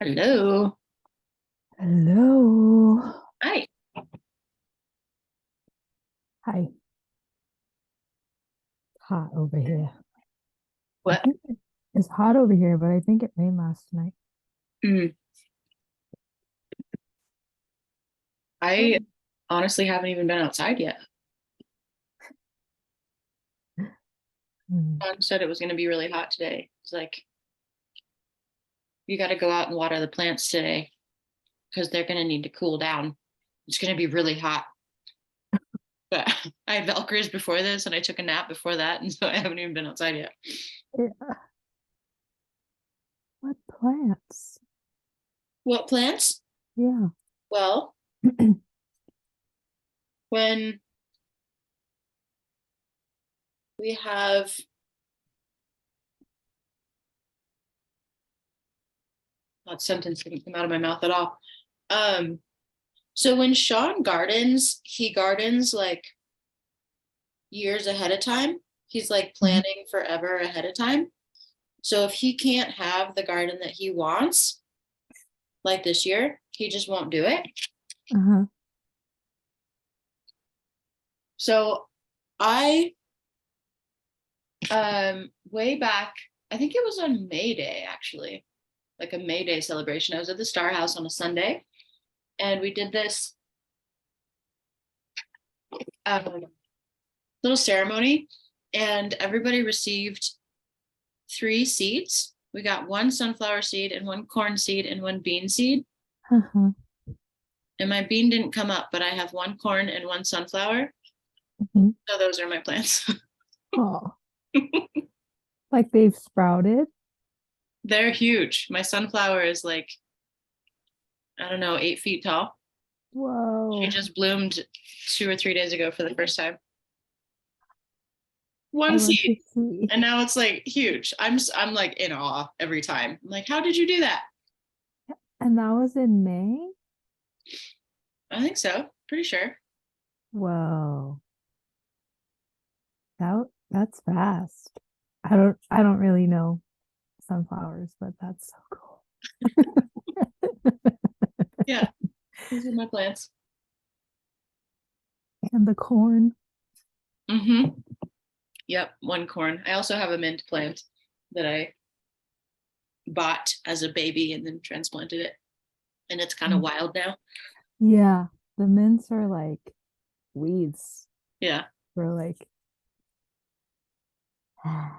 Hello. Hello. Hi. Hi. Hot over here. I What? think it's hot over here, but I think it rained last night. Mm, I Oh. honestly haven't even been outside yet. Mm. Mom said it was going to be really hot today. It's like, you got to go out and water the plants today because they're going to need to cool down. It's going to be really hot. But I had Velcros before this and I took a nap before that. And so I haven't even been outside yet. Yeah. What plants? What plants? Yeah. Well, when we have, that sentence didn't come out of my mouth at all. Um, so when Sean gardens, he gardens like years ahead of time. He's like Mhm. planning forever ahead of time. So if he can't have the garden that he wants, like this year, he just won't do it. Uh-huh. So I way back, I think it was on May Day actually, like a May Day celebration. I was at the Star House on a Sunday and we did this um, little ceremony and everybody received three seeds. We got one sunflower seed and one corn seed and one bean seed. Uh-huh. And my bean didn't come up, but I have one corn and one sunflower. Mhm. So those are my plants. Oh, like they've sprouted. They're huge. My sunflower is like, I don't know, 8 feet tall. She Whoa. just bloomed 2 or 3 days ago for the first time. I One want seed. to see. And now it's like huge. I'm like in awe every time. I'm like, how did you do that? And that was in May? I think so. Pretty sure. Whoa. That's fast. I don't really know sunflowers, but that's so cool. Yeah. These are my plants. And the corn. Mm-hmm. Yep. One corn. I also have a mint plant that I bought as a baby and then transplanted it. And it's kind of wild now. Yeah, the mints are like weeds. Yeah. We're like, I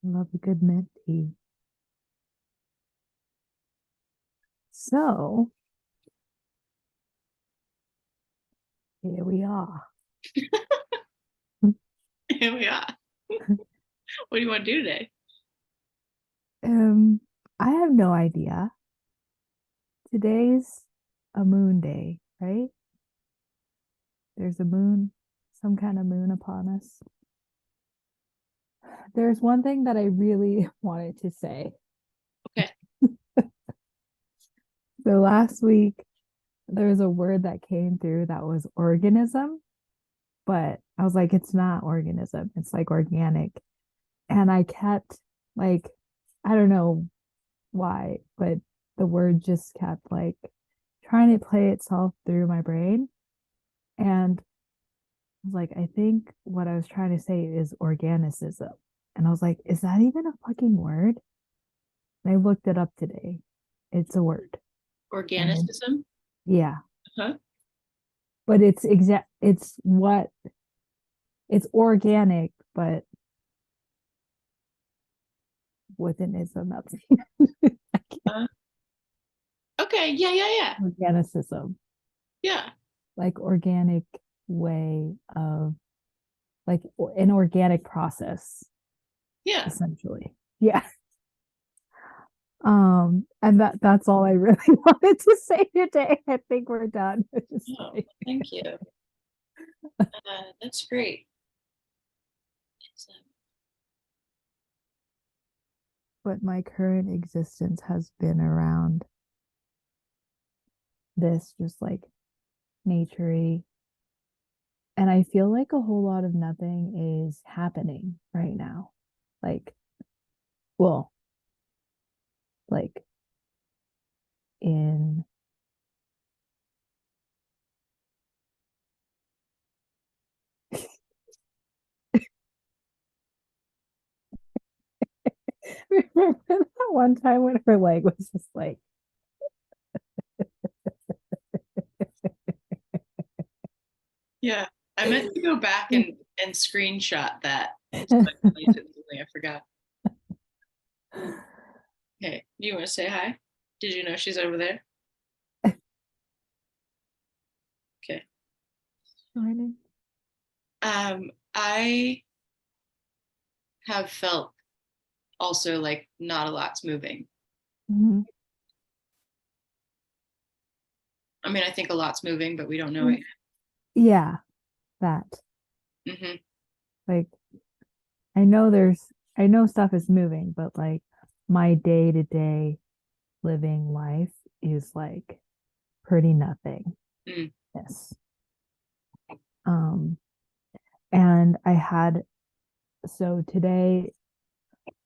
love a good mint tea. So here we are. Here we are. What do you want to do today? Um, I have no idea. Today's a moon day, right? There's a moon, some kind of moon upon us. There's one thing that I really wanted to say. Okay. So last week there was a word that came through that was organism, but I was like, it's not organism, it's like organic. And I kept like, I don't know why, but the word just kept like trying to play itself through my brain. And I was like, I think what I was trying to say is organicism. And I was like, is that even a fucking word? And I looked it up today. It's a word. And Organicism? yeah, Huh? but it's organic, but with an ism. That's Uh, okay. Yeah, yeah, yeah. organicism, Yeah. like organic way of like an organic process, Yeah. essentially. Yeah. And that's all I really wanted to say today. I think we're done. Just Oh, like, thank you. That's great. It's, but my current existence has been around this, just like naturey. And I feel like a whole lot of nothing is happening right now. Like, well, like in remember that one time when her leg was just like Yeah. I meant to go back and screenshot that. So I can link it something I forgot. Okay. You want to say hi? Did you know she's over there? Okay. I have felt also like not a lot's moving. Mhm. I mean, I think a lot's moving, but we don't know it Yeah, that. yet. Like I know stuff is moving, but like my day-to-day living life is like pretty nothing. Mm. Yes. Um, and I had so today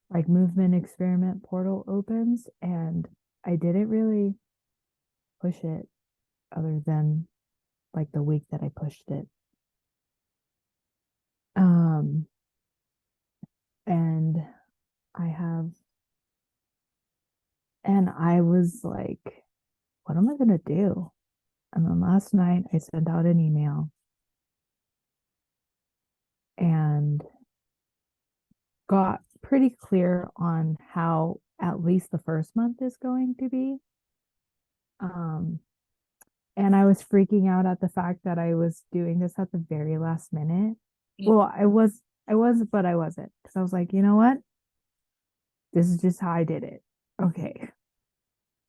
like movement experiment portal opens and I didn't really push it other than like the week that I pushed it. Um, and I have and I was like, what am I gonna do? And then last night I sent out an email and got pretty clear on how at least the first month is going to be. Um, and I was freaking out at the fact that I was doing this at the very last minute. Mm. Well, but I wasn't because I was like, you know what? This is just how I did it. Okay.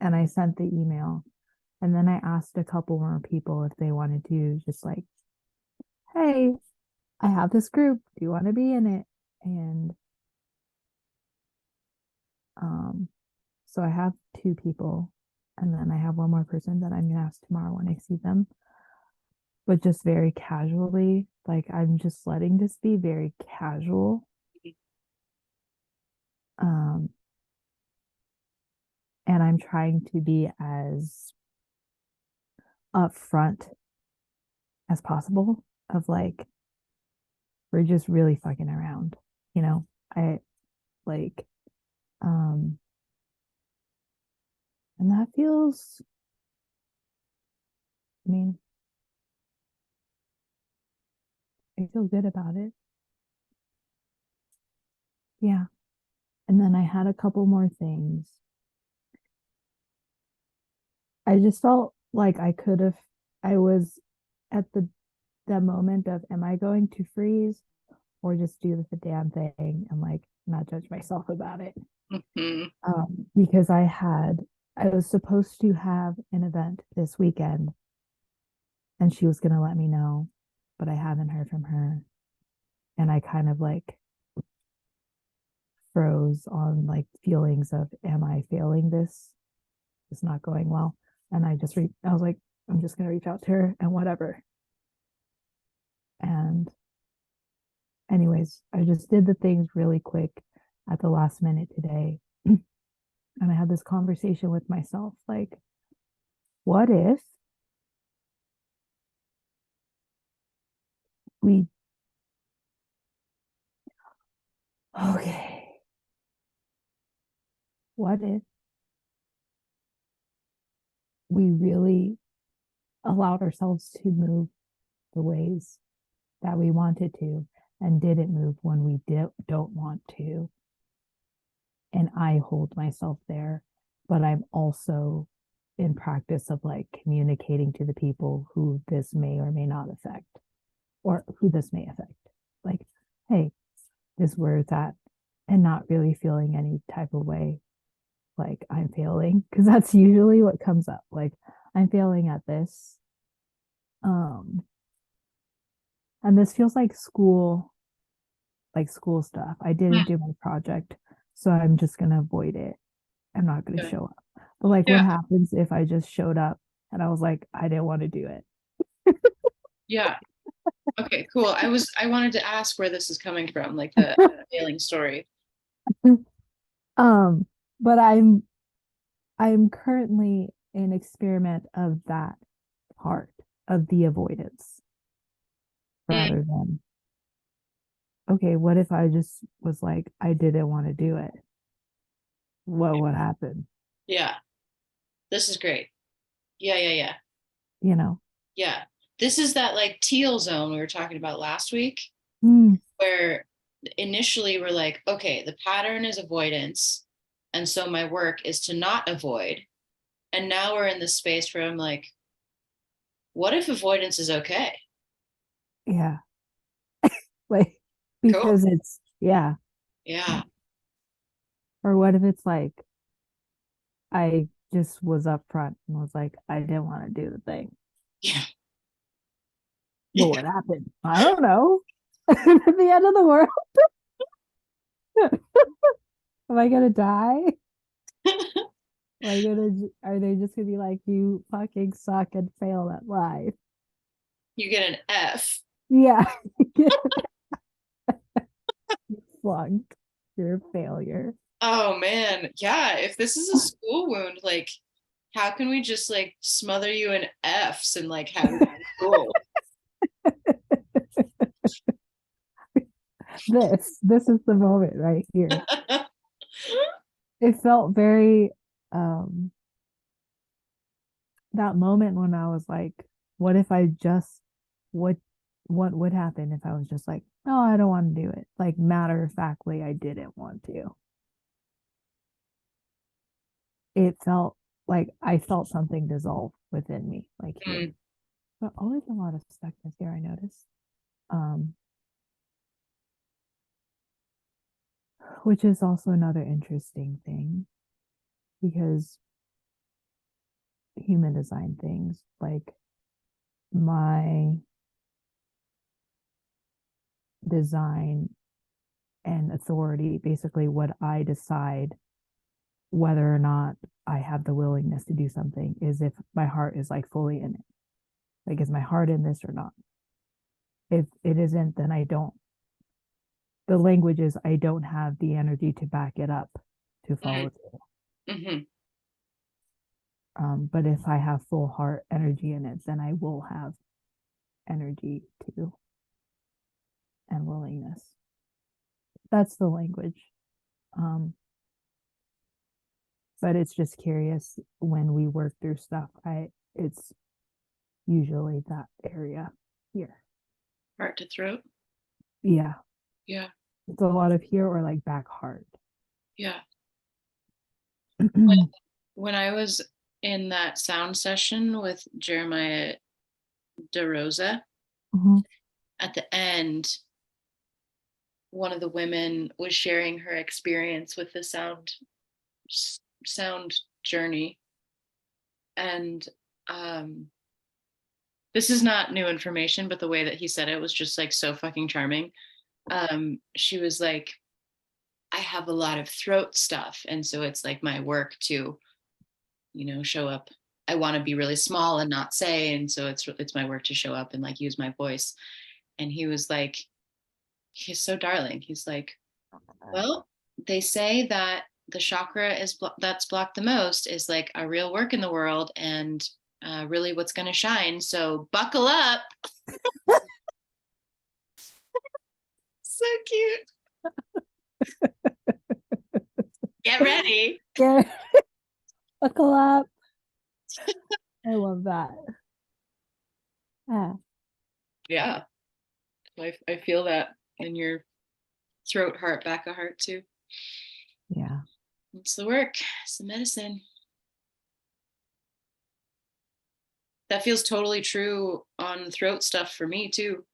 And I sent the email. And then I asked a couple more people if they wanted to just like, hey, I have this group. Do you want to be in it? And so I have two people, and then I have one more person that I'm gonna ask tomorrow when I see them, but just very casually. Like I'm just letting this be very casual. Um, and I'm trying to be as upfront as possible of like, we're just really fucking around, you know? I like, um, and that feels, I mean, I feel good about it. Yeah. And then I had a couple more things. I just felt like I was at the moment of, am I going to freeze or just do the damn thing and like not judge myself about it? Mhm. Because I was supposed to have an event this weekend and she was going to let me know, but I haven't heard from her. And I kind of like froze on like feelings of, am I failing this? It's not going well. And I was like, I'm just going to reach out to her and whatever. And anyways, I just did the things really quick at the last minute today. And I had this conversation with myself like, what if we, okay, what if we really allowed ourselves to move the ways that we wanted to and didn't move when we don't want to? And I hold myself there, but I'm also in practice of like communicating to the people who this may or may not affect or who this may affect. Like, hey, this is where it's at, and not really feeling any type of way like I'm failing, because that's usually what comes up. Like, I'm failing at this. Um, and this feels like school stuff. I didn't Mm. do my project, so I'm just gonna avoid it. I'm not gonna Okay. show up. But like, what Yeah. happens if I just showed up and I was like, I didn't want to do it? Yeah. Okay, cool. I wanted to ask where this is coming from, like the failing story. Um, but I'm I'm currently in experiment of that part of the avoidance Mm, rather than, okay, what if I just was like, I didn't want to do it? What would happen? yeah, this is great. Yeah, yeah, yeah, You know? yeah. This is that like teal zone we were talking about last week, Mm, where initially we're like, okay, the pattern is avoidance. And so my work is to not avoid. And now we're in this space where I'm like, what if avoidance is okay? yeah. Like, Cool. because it's, yeah. Yeah. Yeah. Or what if it's like, I just was upfront and was like, I didn't want to do the thing. Yeah. What would happen? I don't know. At the end of the world, am I gonna die? Like, are they just gonna be like, you fucking suck and fail at life? You get an F. Yeah, you flunked. You're a failure. Oh man. Yeah. If this is a school wound, like, how can we just like smother you in F's and like have you in school? This is the moment right here. It felt very um that moment when I was like, what if I just what what would happen if I was just like, no, I don't want to do it. Like matter of factly, I didn't want to. It felt like I felt something dissolve within me, like here. Mm, But always a lot of stuckness here, I noticed. Um, which is also another interesting thing because human design things like my design and authority, basically what I decide whether or not I have the willingness to do something is if my heart is like fully in it. Like, is my heart in this or not? If it isn't, then I don't. The language is I don't have the energy to back it up to mm, follow through. mhm, But if I have full heart energy in it, then I will have energy to and willingness. That's the language. Um, but it's just curious when we work through stuff. It's usually that area here. heart to throat. Yeah, Yeah. it's a lot of here or like back heart. Yeah. Mhm. When I was in that sound session with Jeremiah DeRosa, at the end, one of the women was sharing her experience with the sound journey. And um, this is not new information, but the way that he said it was just like so fucking charming. She was like, I have a lot of throat stuff. And so it's like my work to, show up. I want to be really small and not say. And so it's my work to show up and like use my voice. And he was like, he's so darling. He's like, well, they say that the chakra that's blocked the most is like a real work in the world and really what's going to shine. So buckle up. So cute. Get ready. Yeah, buckle up. I love that. Yeah, Yeah, I feel that in your throat, heart, back of heart too. yeah, It's the work. It's the medicine. That feels totally true on throat stuff for me too.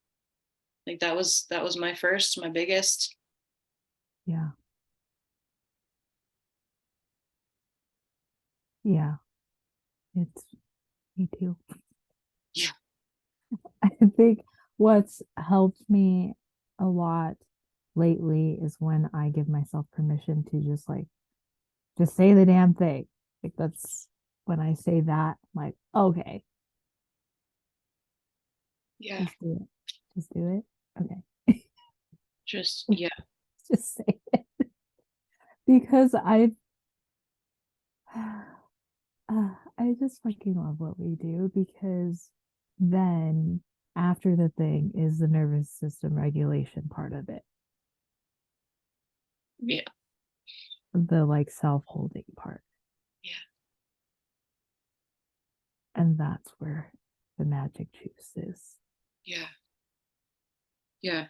Like that was my biggest. yeah, yeah. It's me too. Yeah. I think what's helped me a lot lately is when I give myself permission to just say the damn thing. Like that's when I say that, I'm like, okay, Yeah. just do it. Just do it. Okay. Just yeah. Just say it. Because I've I just fucking love what we do because then after the thing is the nervous system regulation part of it, Yeah. the like self-holding part. Yeah. And that's where the magic juice is. Yeah. Yeah.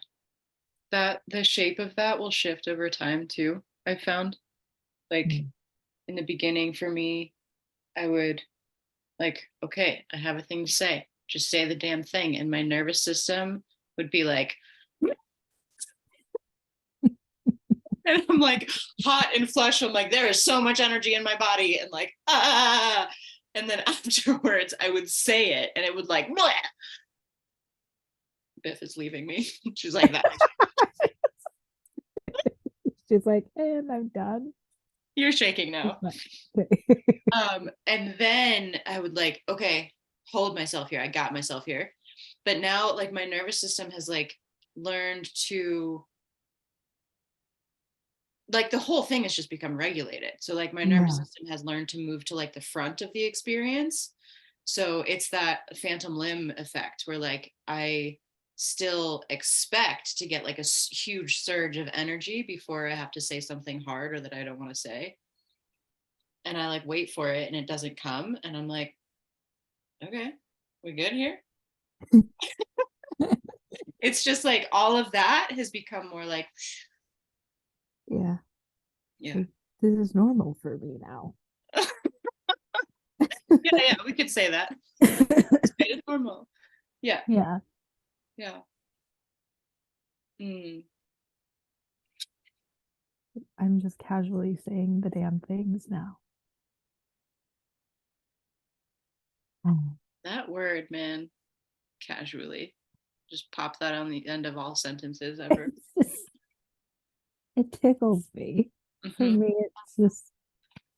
That the shape of that will shift over time too. I found like Mm. in the beginning for me, I would like, okay, I have a thing to say. Just say the damn thing. And my nervous system would be like, and I'm like hot and flush. I'm like, there is so much energy in my body, and like, ah. And then afterwards, I would say it, and it would like, bleh. Biff is leaving me. She's like that. She's like, and I'm done. You're shaking now. And then I would like, okay, hold myself here. I got myself here. But now, like, my nervous system has like learned to like the whole thing has just become regulated. So like my nervous Yeah. system has learned to move to like the front of the experience. So it's that phantom limb effect where like I still expect to get like a huge surge of energy before I have to say something hard or that I don't want to say. And I like wait for it and it doesn't come. And I'm like, okay, we good here? It's just like all of that has become more like, Yeah. yeah. Like, this is normal for me now. Yeah, yeah, we could say that. It's normal. Yeah, Yeah. yeah. Mm. I'm just casually saying the damn things now. Mm. That word, man, casually. Just pop that on the end of all sentences ever. It tickles me. For Hmm. me, it's just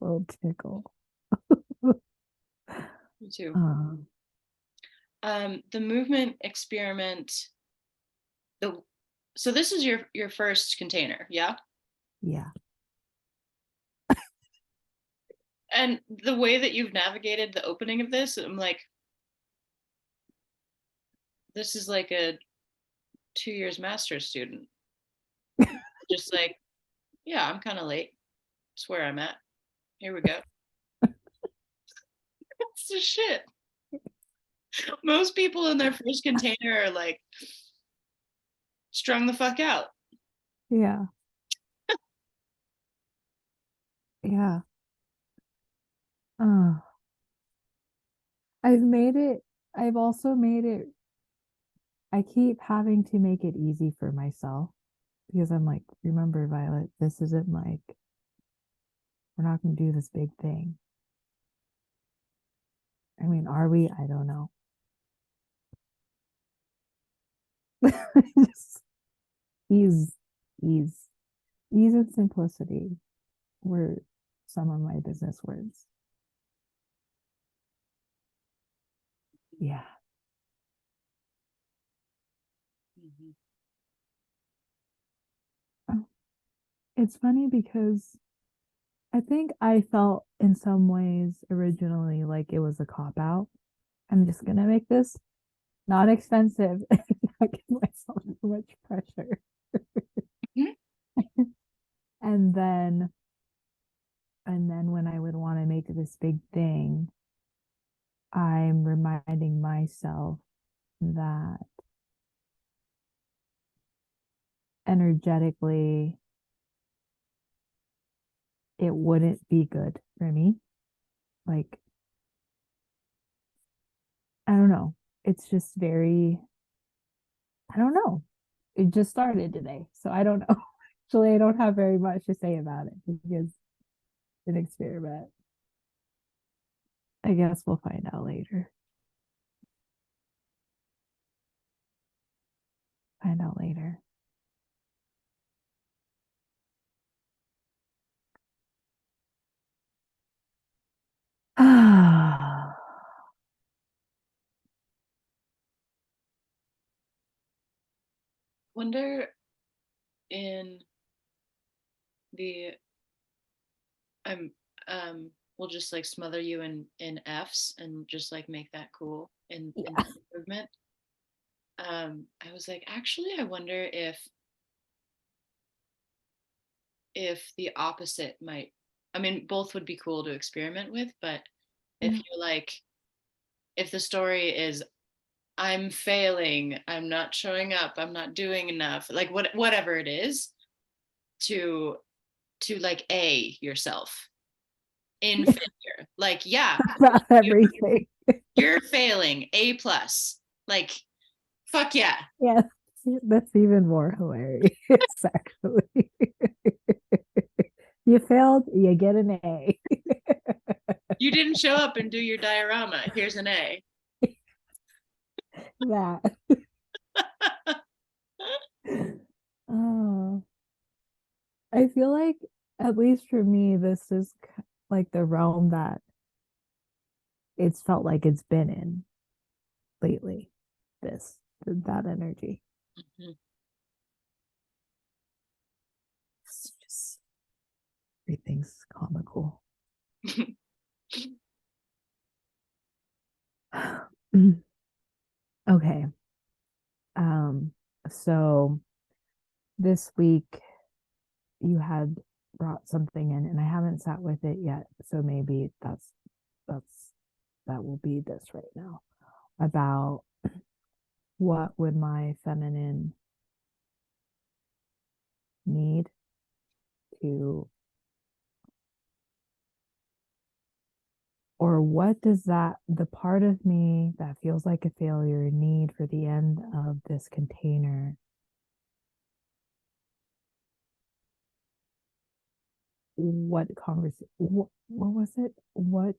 a little tickle. Me too. Um, The movement experiment. The so this is your first container, yeah. yeah. And the way that you've navigated the opening of this, I'm like, this is like a 2 years master's student. Just like, yeah, I'm kind of late. That's where I'm at. Here we go. That's the shit. Most people in their first container are like strung the fuck out. Yeah. Yeah. Uh, I've made it, I've also made it, I keep having to make it easy for myself because I'm like, remember, Violet, this isn't like, we're not going to do this big thing. I mean, are we? I don't know. Just ease, ease, ease and simplicity were some of my business words. Yeah. Mm-hmm. Oh, it's funny because I think I felt in some ways originally like it was a cop out. I'm just gonna make this not expensive and not give myself too much pressure. And then when I would want to make this big thing, I'm reminding myself that energetically it wouldn't be good for me. Like, I don't know. It's just very, I don't know. It just started today. So I don't know. Actually, I don't have very much to say about it because it's an experiment. I guess we'll find out later. Find out later. Ah, Wonder in the I'm we'll just like smother you in F's and just like make that cool in Yeah. movement. I was like, actually, I wonder if the opposite might, I mean, both would be cool to experiment with, but if Yeah. you're like, if the story is I'm failing, I'm not showing up, I'm not doing enough, like whatever it is, to like A yourself in failure. Like, yeah, About you, everything. you're failing, A plus. Like, fuck yeah. Yeah. That's even more hilarious, actually. You failed, you get an A. You didn't show up and do your diorama. Here's an A. That. Oh, I feel like, at least for me, this is like the realm that it's felt like it's been in lately. That energy. Mhm. It's just everything's comical. Okay. Um, so this week you had brought something in and I haven't sat with it yet. So maybe that's that will be this right now about what would my feminine need to, or what does that, the part of me that feels like a failure, need for the end of this container? What conversation, what was it, what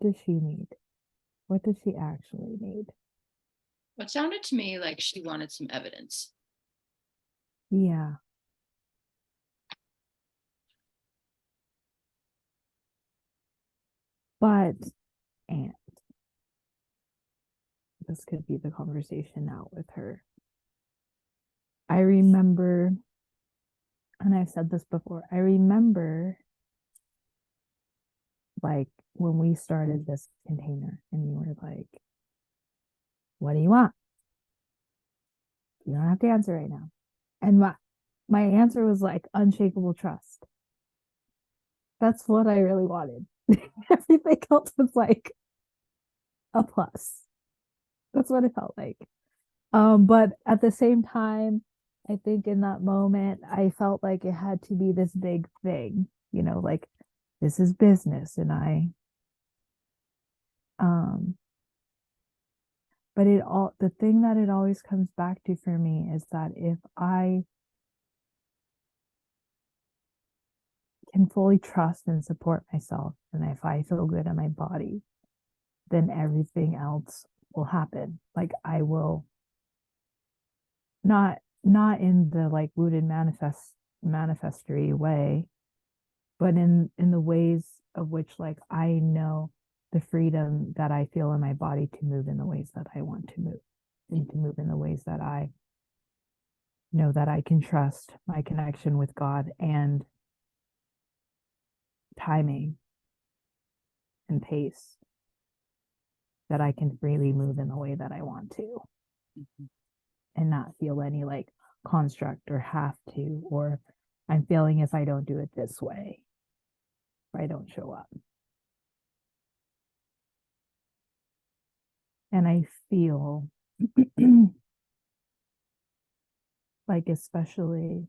does she need, what does she actually need? What sounded to me like she wanted some evidence. Yeah, but, and this could be the conversation now with her. I remember, and I've said this before, I remember like when we started this container and you were like, what do you want? You don't have to answer right now. And my answer was like unshakable trust. That's what I really wanted. Everything else was like a plus. That's what it felt like. But at the same time, I think in that moment, I felt like it had to be this big thing, like this is business. And um, but the thing that it always comes back to for me is that if I can fully trust and support myself, and if I feel good in my body, then everything else will happen. Like I will not in the like rooted manifestory way, but in the ways of which like I know the freedom that I feel in my body to move in the ways that I want to move, and to move in the ways that I know that I can trust my connection with God and timing and pace, that I can freely move in the way that I want to Mhm. and not feel any like construct or have to, or I'm feeling if I don't do it this way, if I don't show up. And I feel like, especially,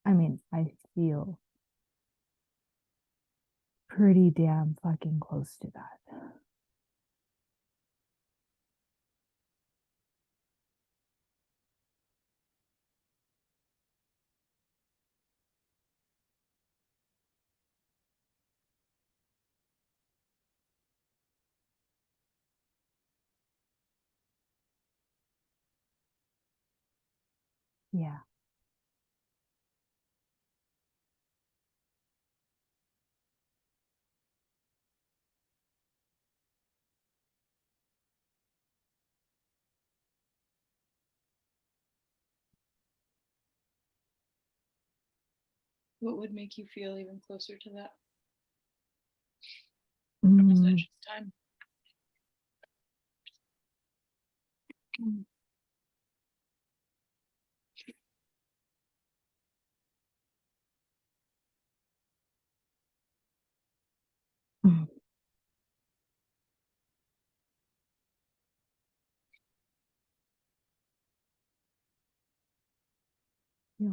I mean, I feel pretty damn fucking close to that. Yeah. What would make you feel even closer to that? Mm, It's time. mm, yeah.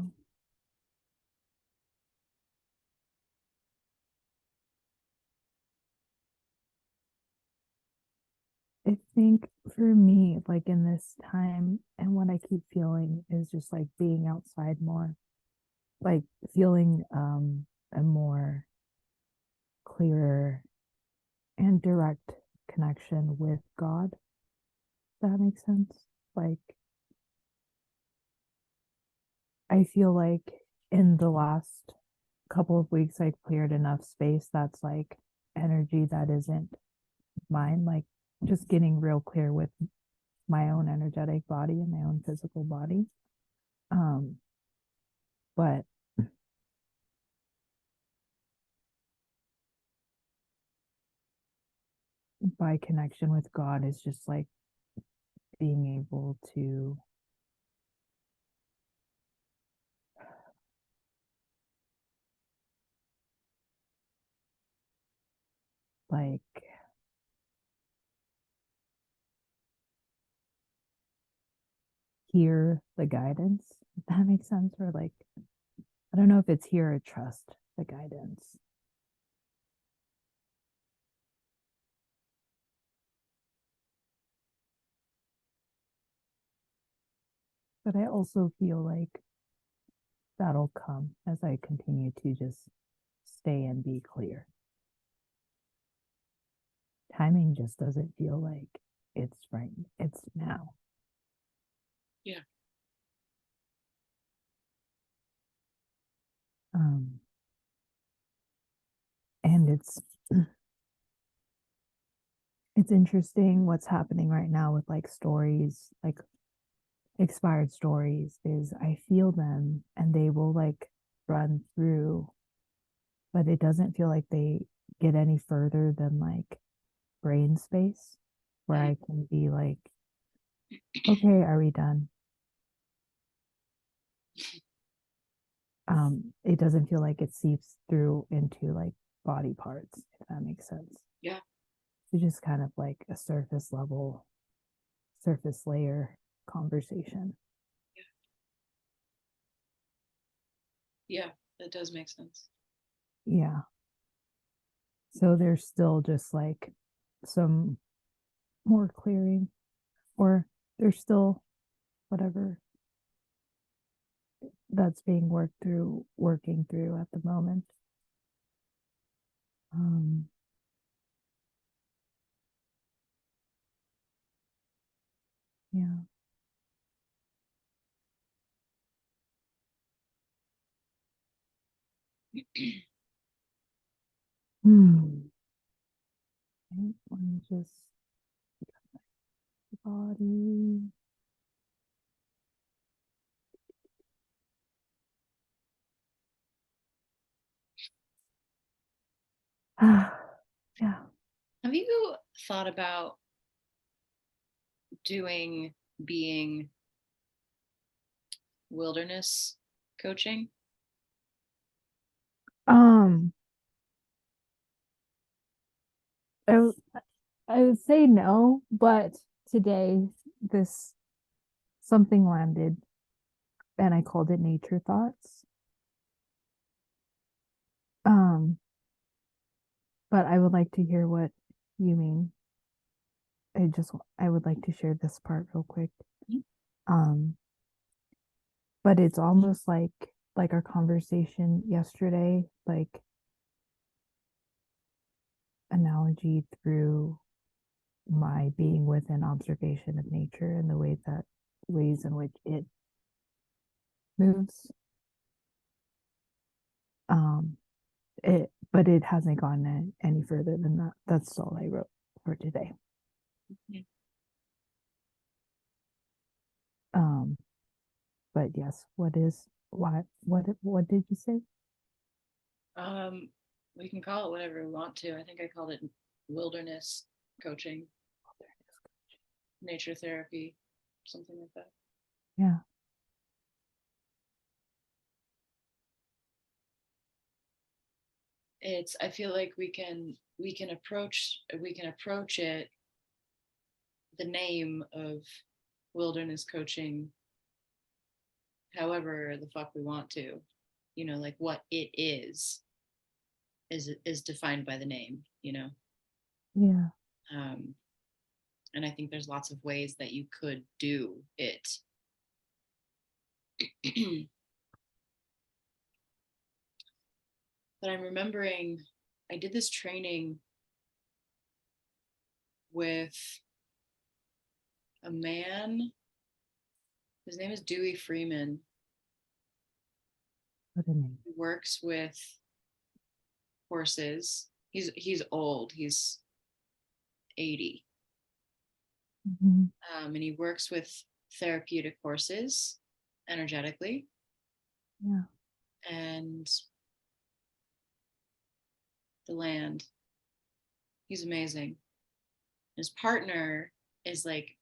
I think for me, like in this time, and what I keep feeling is just like being outside more, like feeling a more clearer and direct connection with God. If that makes sense. Like I feel like in the last couple of weeks, I cleared enough space that's like energy that isn't mine, like just getting real clear with my own energetic body and my own physical body. Um, but by connection with God is just like being able to like hear the guidance, if that makes sense, or like I don't know if it's hear or trust the guidance. But I also feel like that'll come as I continue to just stay and be clear. Timing just doesn't feel like it's right. It's now. Yeah. Um, and it's interesting what's happening right now with like stories, like expired stories, is I feel them and they will like run through, but it doesn't feel like they get any further than like brain space where I can be like, okay, are we done? It doesn't feel like it seeps through into like body parts, if that makes sense. Yeah. It's just kind of like a surface level, surface layer conversation. Yeah, that does make sense. Yeah. So there's still just like some more clearing, or there's still whatever that's being working through at the moment. Um, yeah. Hmm. Let me just body. Yeah. Have you thought about being wilderness coaching? Um, I, w- I would say no, but today this something landed and I called it nature thoughts. Um, but I would like to hear what you mean. I would like to share this part real quick. Mhm. Um, but it's almost like our conversation yesterday, like analogy through my being within observation of nature and the ways in which it moves. Um, but it hasn't gone any further than that. That's all I wrote for today. Mhm. Um, but yes, what did you say? We can call it whatever we want to. I think I called it wilderness coaching, nature therapy, something like that. Yeah. I feel like we can approach it, the name of wilderness coaching, however the fuck we want to, like what it is defined by the name, Yeah. And I think there's lots of ways that you could do it. But I'm remembering I did this training with a man. His name is Dewey Freeman. What a name. He works with horses. He's old. He's 80. Mm-hmm. And he works with therapeutic horses energetically. Yeah. And the land. He's amazing. His partner is like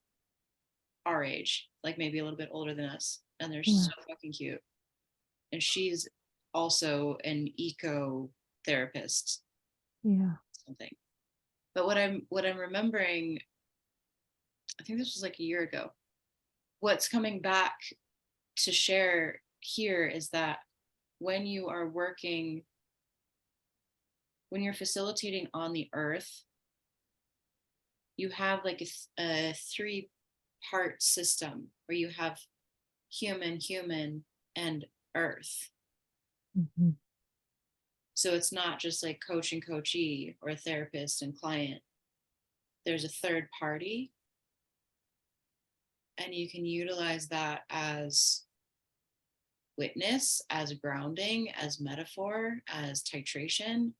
our age, like maybe a little bit older than us, and they're so fucking cute. And she's also an eco therapist. Yeah. Something. But what I'm remembering, I think this was like a year ago. What's coming back to share here is that when you are working, when you're facilitating on the earth, you have like a 3-part system where you have human, and earth. Mm-hmm. So it's not just like coach and coachee or therapist and client. There's a third party, and you can utilize that as witness, as grounding, as metaphor, as titration,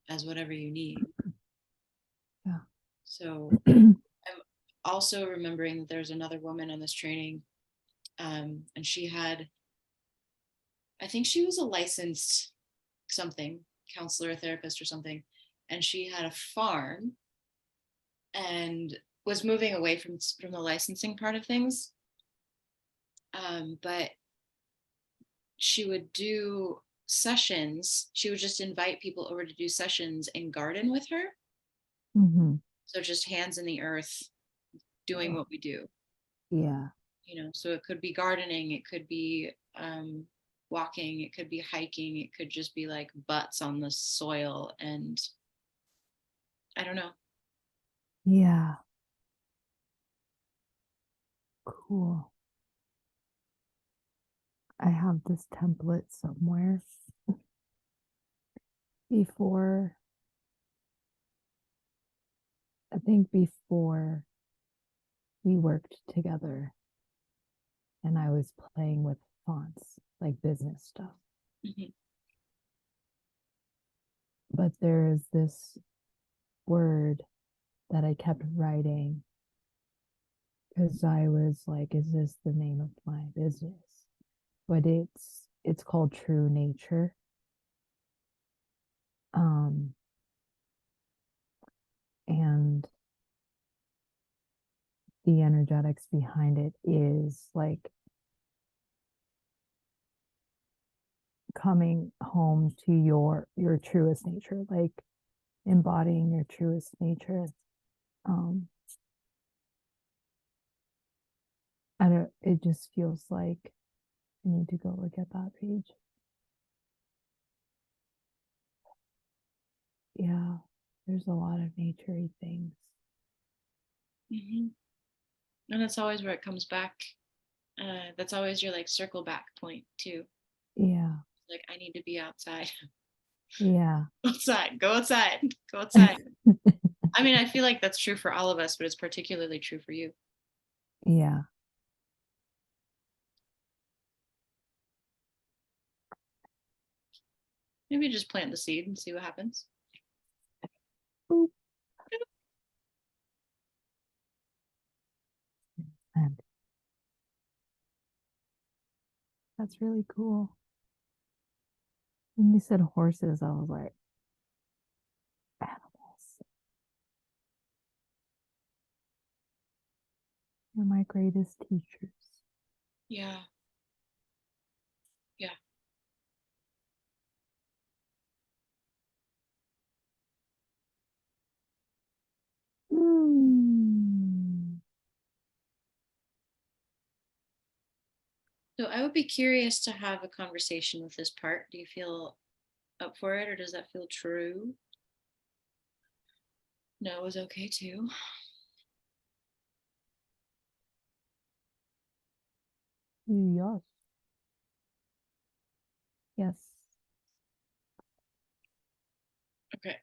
as whatever you need. Yeah. So I'm also remembering that there's another woman on this training, and she had, I think she was a licensed something, counselor, therapist, or something, and she had a farm and was moving away from the licensing part of things. But she would do sessions. She would just invite people over to do sessions and garden with her. Mm-hmm. So just hands in the earth, doing what we do. Yeah. So it could be gardening, it could be walking, it could be hiking, it could just be like butts on the soil, and I don't know. Yeah. Cool. I have this template somewhere before, I think before we worked together and I was playing with fonts, like business stuff. Mm-hmm. But there's this word that I kept writing because I was like, is this the name of my business? But it's called True Nature. And the energetics behind it is like coming home to your truest nature, like embodying your truest nature. I don't, it just feels like I need to go look at that page. Yeah, there's a lot of naturey things. Mm-hmm. And that's always where it comes back. That's always your like circle back point too. Yeah. Like, I need to be outside. Yeah. Outside, go outside, go outside. I mean, I feel like that's true for all of us, but it's particularly true for you. Yeah. Maybe just plant the seed and see what happens. Boop. And that's really cool. When you said horses, I was like, You're my greatest teachers. Yeah. Yeah. So I would be curious to have a conversation with this part. Do you feel up for it, or does that feel true? No, is okay too. Yes. Yes. Okay.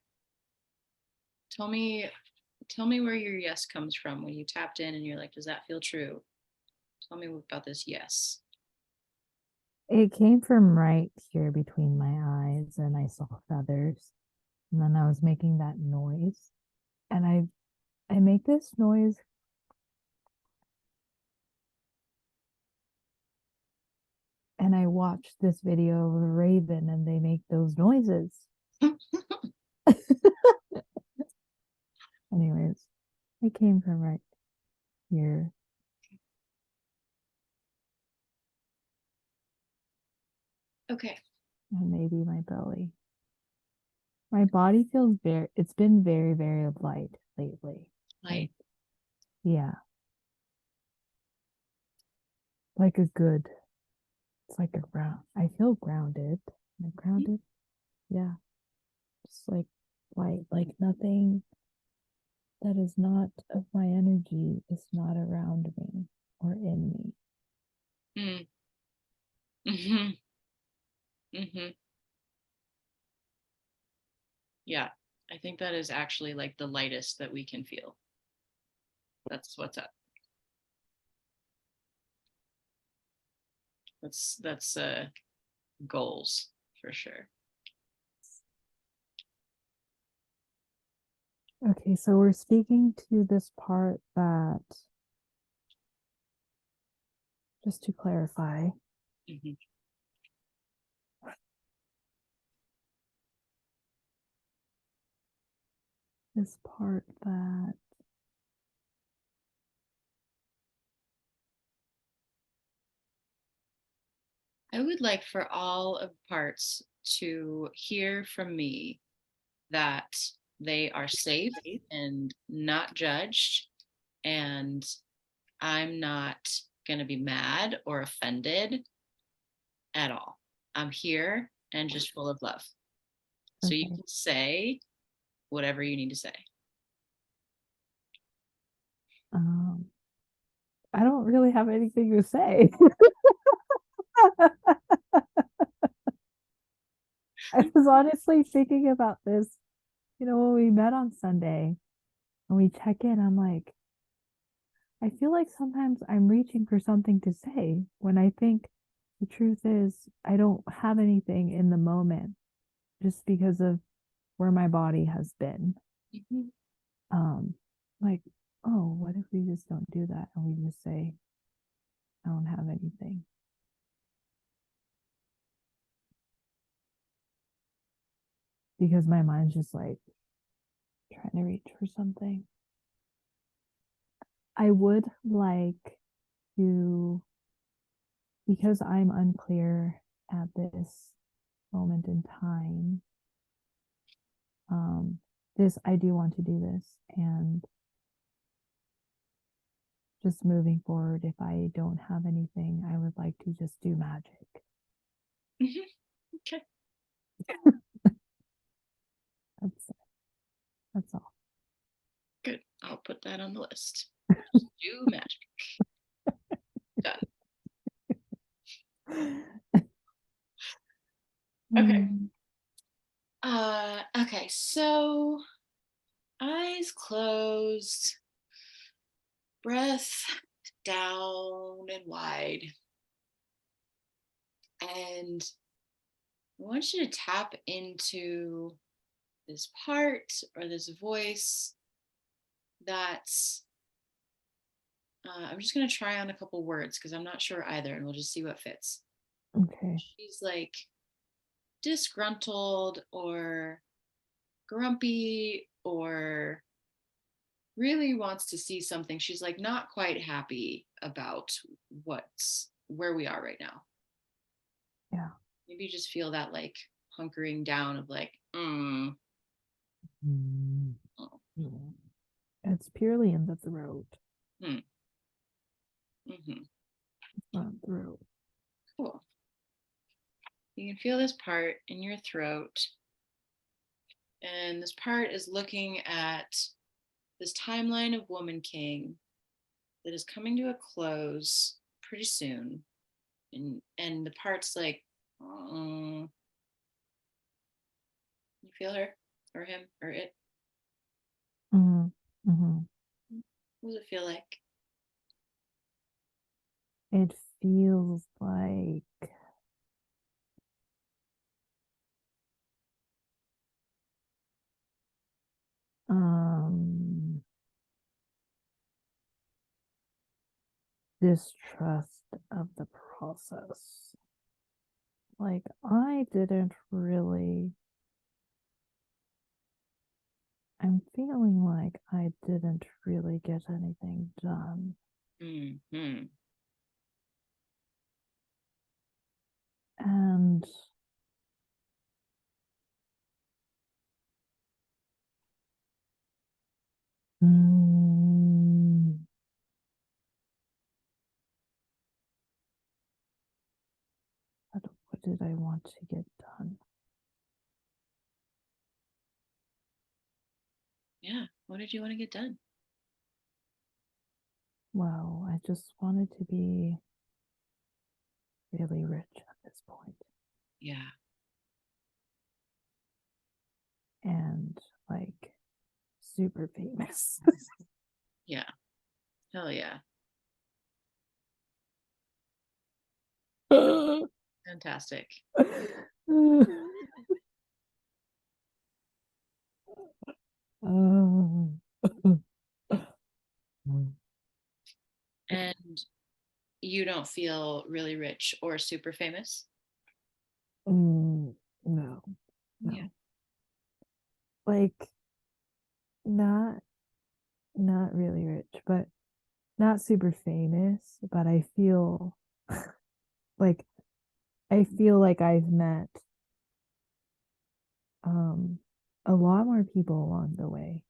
Tell me where your yes comes from when you tapped in and you're like, does that feel true? Tell me about this yes. It came from right here between my eyes, and I saw feathers. And then I was making that noise. And I make this noise and I watched this video of a raven and they make those noises. Anyways, it came from right here. Okay. And maybe my belly. My body feels it's been very, very light lately. Light. Yeah. Like a good, it's like a ground. I feel grounded. Am I grounded? Yeah. Just like light, like nothing that is not of my energy is not around me or in me. Mm. Mm-hmm. Mm-hmm. Yeah. I think that is actually like the lightest that we can feel. That's what's up. That's goals for sure. Okay, so we're speaking to this part that, just to clarify, Mm-hmm. this part that I would like for all of parts to hear from me that they are safe and not judged, and I'm not going to be mad or offended at all. I'm here and just full of love. So you okay. can say whatever you need to say. Um, I don't really have anything to say. I was honestly thinking about this, when we met on Sunday and we check in, I'm like, I feel like sometimes I'm reaching for something to say when I think the truth is I don't have anything in the moment just because of where my body has been. Mhm. Like, oh, what if we just don't do that and we just say, I don't have anything? Because my mind's just like trying to reach for something. I would like to, because I'm unclear at this moment in time, I do want to do this, and just moving forward, if I don't have anything, I would like to just do magic. Mhm. Okay. That's that's all. Good. I'll put that on the list. Just do magic. Done. Okay. Mm, Okay, so eyes closed, breath down and wide. And I want you to tap into this part or this voice that's, I'm just going to try on a couple words because I'm not sure either, and we'll just see what fits. okay. She's like disgruntled or grumpy or really wants to see something. She's like not quite happy about where we are right now. Yeah. Maybe you just feel that like hunkering down of like, Mm. oh, Mm. It's purely in the throat. hmm. Mm-hmm. Front throat. Cool. You can feel this part in your throat. And this part is looking at this timeline of WomanKING that is coming to a close pretty soon. And the part's like, you feel her or him or it? Mm-hmm. Mm-hmm. What does it feel like? It feels like um distrust of the process. Like I'm feeling like I didn't really get anything done. Mm-hmm. And mm, what did I want to get done? Yeah. What did you want to get done? Well, I just wanted to be really rich at this point Yeah. and like super famous. Yeah. Hell yeah. Fantastic. Um, And you don't feel really rich or super famous? no, no. Yeah. Like not not really rich, but not super famous, but like I feel like I've met um a lot more people along the way.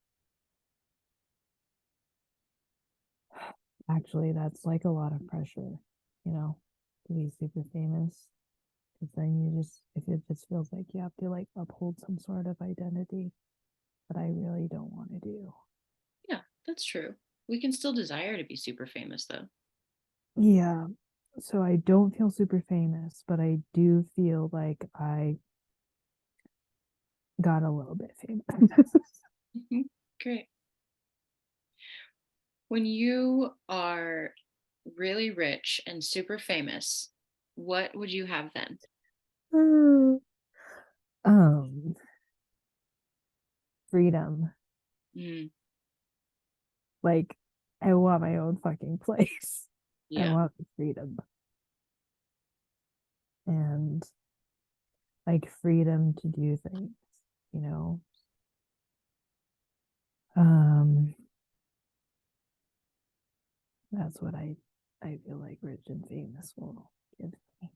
Actually, that's like a lot of pressure, to be super famous. Because then if it just feels like you have to like uphold some sort of identity that I really don't want to do. Yeah, that's true. We can still desire to be super famous though. Yeah. So I don't feel super famous, but I do feel like I got a little bit famous. Mhm. Great. When you are really rich and super famous, what would you have then? um, freedom. Mm, Like I want my own fucking place. I yeah. want the freedom and like freedom to do things, you know. Um, that's what I feel like rich and famous will give me.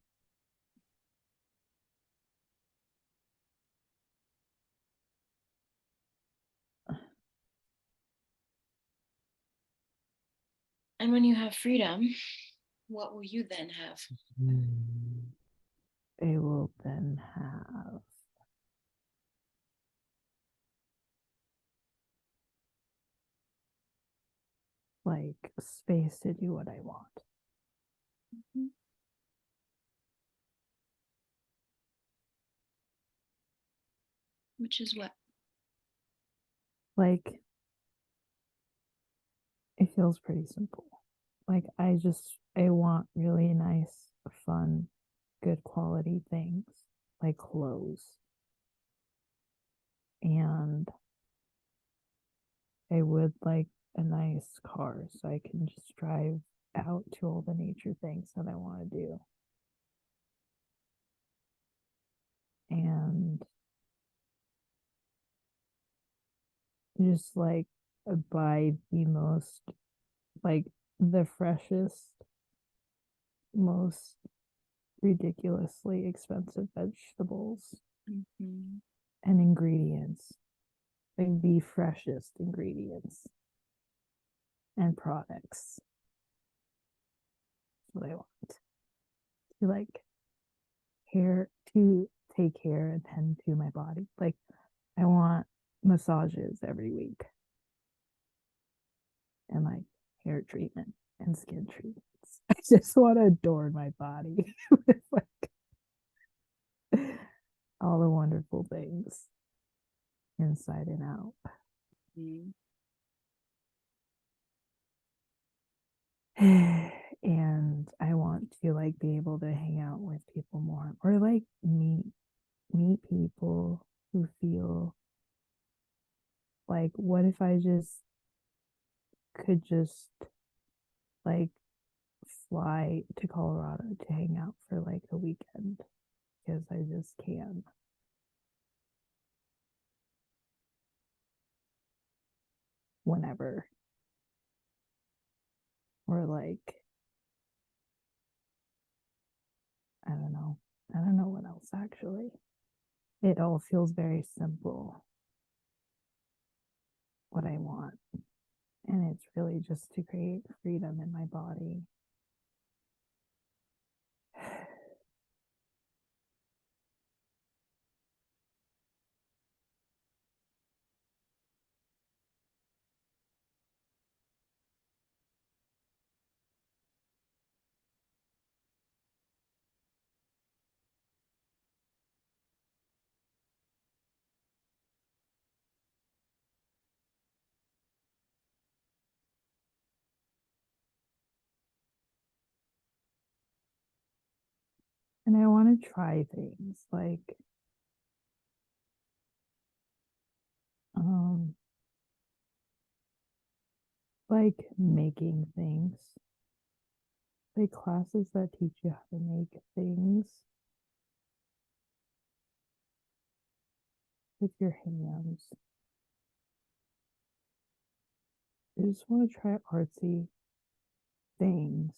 And when you have freedom, what will you then have? They will then have like space to do what I want. Mhm. Which is what? Like it feels pretty simple. Like I want really nice, fun, good quality things like clothes. And I would like a nice car so I can just drive out to all the nature things that I want to do. And just like buy the most, like, the freshest, most ridiculously expensive vegetables Mhm. and ingredients, like the freshest ingredients and products. That's what I want. To like care, to take care and tend to my body. Like, I want massages every week and like hair treatment and skin treatments. I just want to adorn my body with like all the wonderful things inside and out. Mhm. And I want to like be able to hang out with people more, or like meet people who feel like, what if I just could just like fly to Colorado to hang out for like a weekend, because I just can whenever. Or like, I don't know. I don't know what else actually. It all feels very simple, what I want. And it's really just to create freedom in my body. And I want to try things um like making things, like classes that teach you how to make things with your hands. I just want to try artsy things.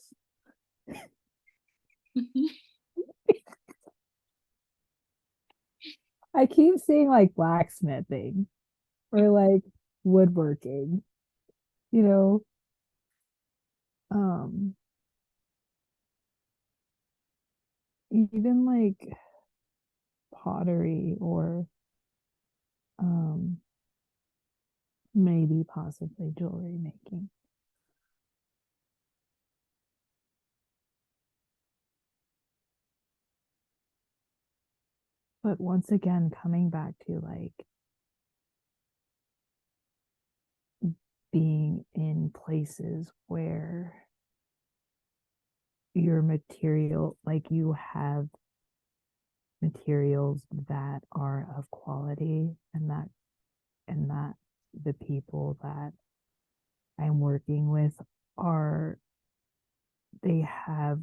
I keep seeing like blacksmithing or like woodworking, you know, um, even like pottery or um, maybe possibly jewelry making. But once again, coming back to like being in places where your material, like you have materials that are of quality, and that the people that I'm working with are, they have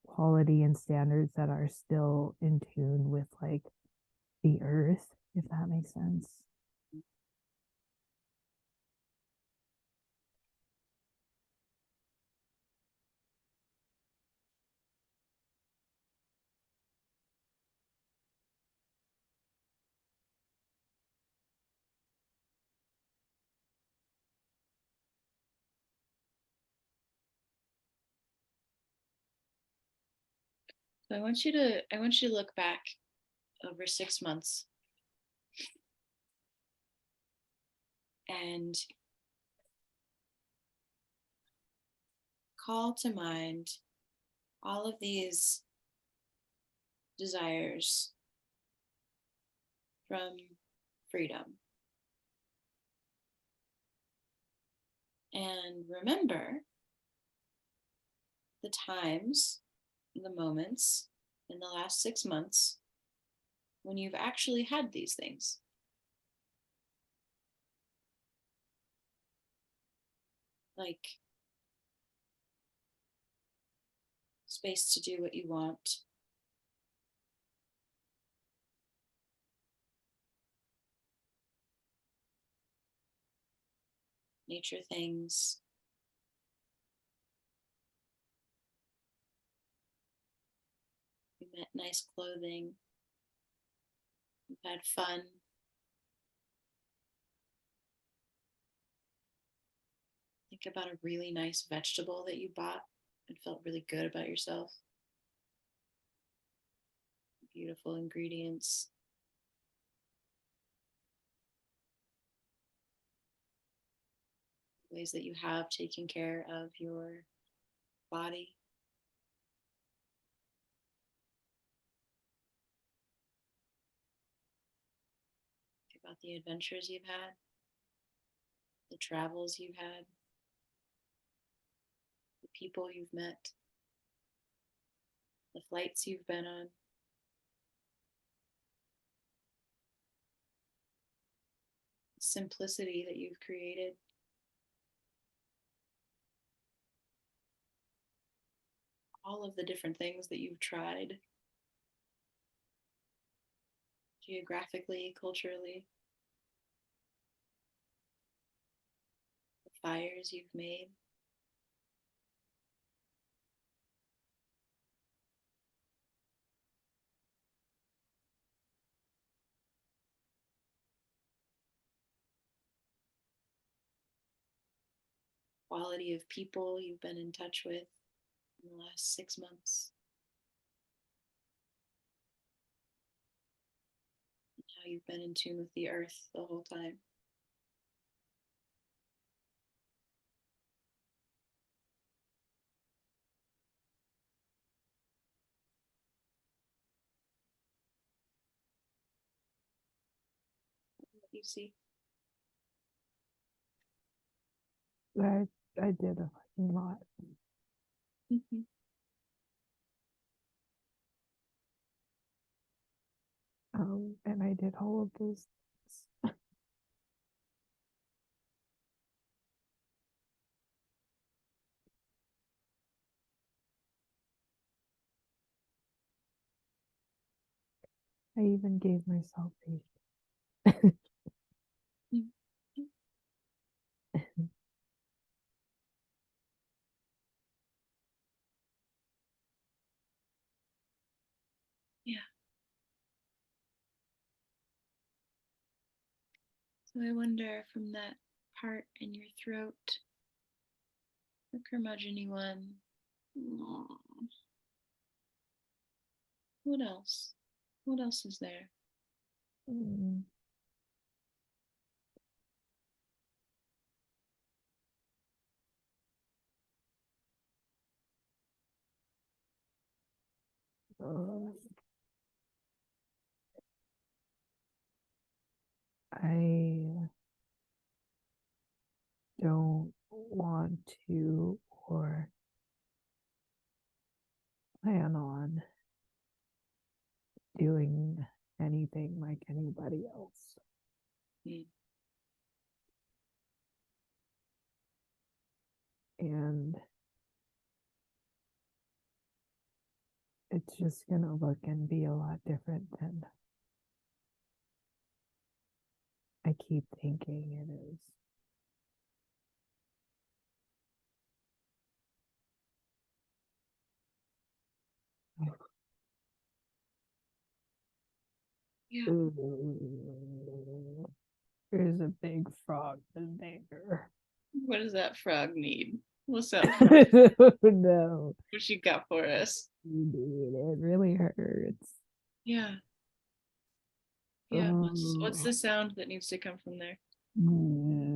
quality and standards that are still in tune with like the earth, if that makes sense. So I want you to look back over 6 months and call to mind all of these desires from freedom. And remember the times, the moments in the last 6 months when you've actually had these things. Like space to do what you want, nature things. We met nice clothing. We've had fun. Think about a really nice vegetable that you bought and felt really good about yourself. Beautiful ingredients. Ways that you have taken care of your body. Think about the adventures you've had, the travels you've had, the people you've met, the flights you've been on. The simplicity that you've created. All of the different things that you've tried geographically, culturally, the fires you've made. Quality of people you've been in touch with in the last 6 months. And how you've been in tune with the earth the whole time. What you see. I did a fucking lot. Mm-hmm. And I did all of those things. I even gave myself patience. Mm-hmm. Yeah. So I wonder, from that part in your throat, the curmudgeon one. What else? What else is there? Mm. I don't want to or plan on doing anything like anybody else. Mm. And it's just gonna look and be a lot different than I keep thinking it is. Yeah. There's a big frog in there. What does that frog need? What's up? No, What you got for us? it really hurts. Yeah. Yeah. What's the sound that needs to come from there? Yeah.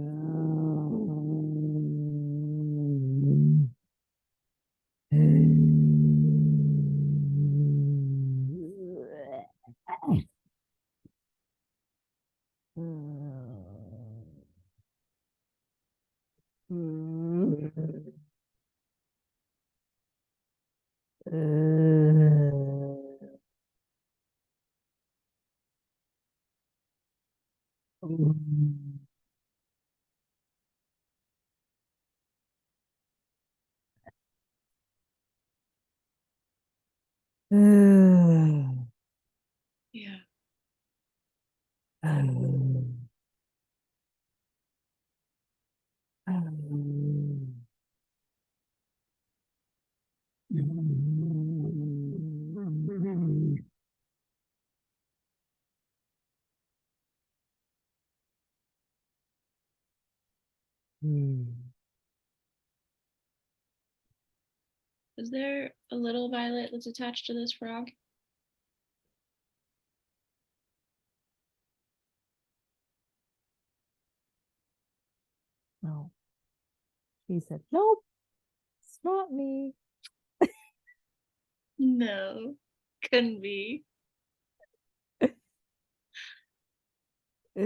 Is there a little violet that's attached to this frog? No. She said, nope, it's not me. No, couldn't be. A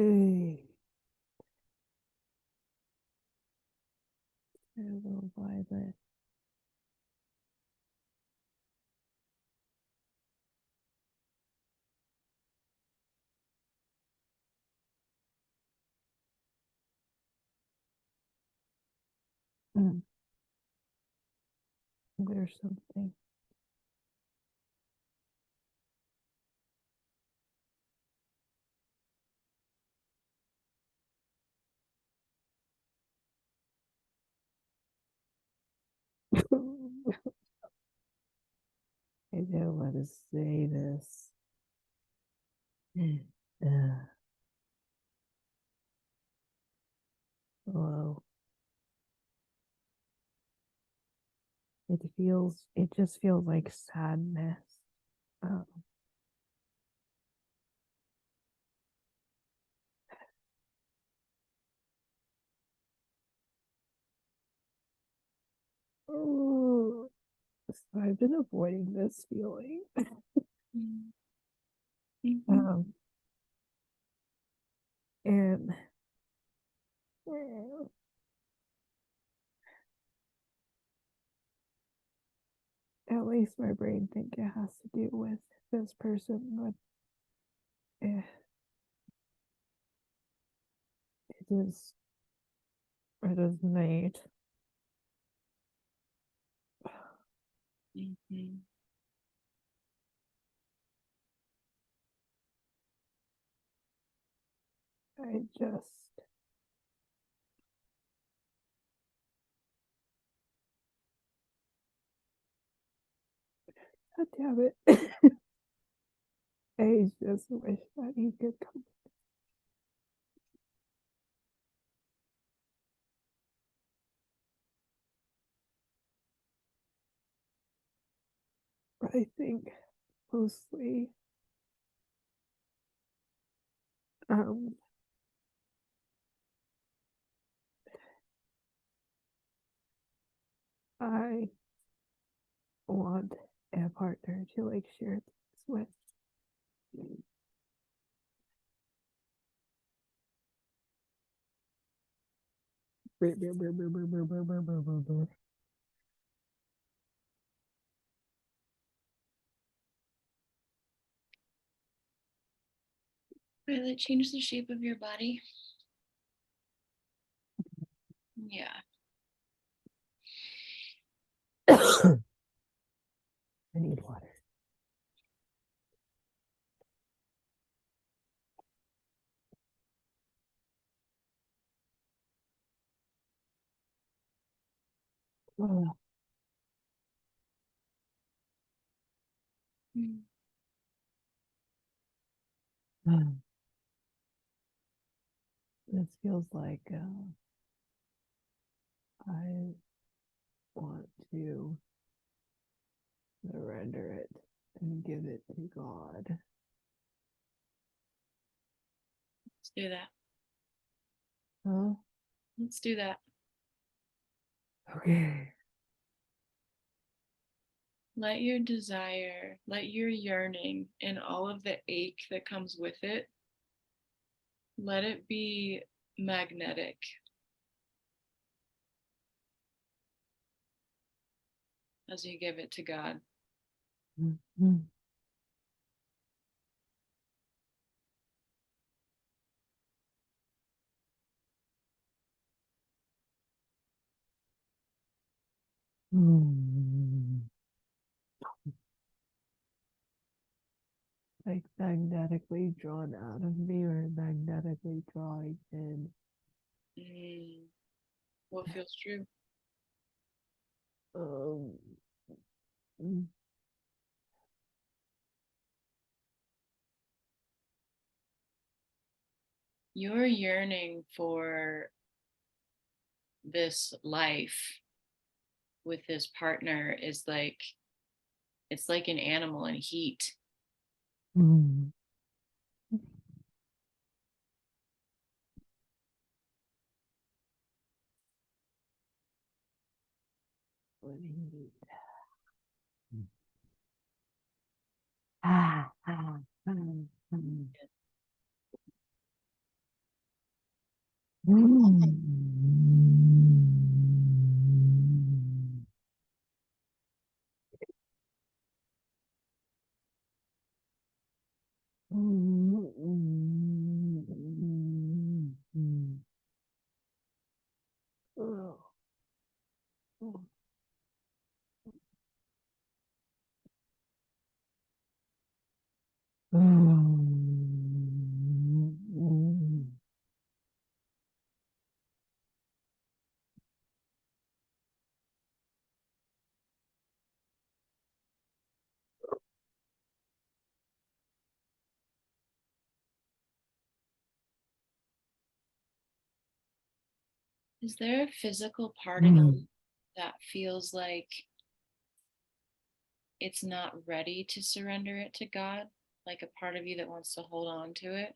little violet. Mm. There's something. I don't want to say this. Hello. It just feels like sadness. Um, oh, so I've been avoiding this feeling. Mm-hmm. And at least my brain think it has to do with this person, but it is not. Mm-hmm. I just God damn it. I just wish that he could come. I think mostly um I want a partner to like share this with. Violet, change the shape of your body. Yeah. I need water. Oh, Mm. this feels like I want to surrender it and give it to God. Let's do that. Huh? Let's do that. Okay. Let your desire, let your yearning, and all of the ache that comes with it, let it be magnetic as you give it to God. Mm-hmm. Mm. Like magnetically drawn out of me or magnetically drawing in. Mm. What feels true? Um, mm, Your yearning for this life with his partner is like, it's like an animal in heat. Mm. Living heat. Ah, ah, ah, ah. Mm. Mm, mm, mm, mm. Oh. Mm. Is there a physical part of you Mm. that feels like it's not ready to surrender it to God? Like a part of you that wants to hold on to it?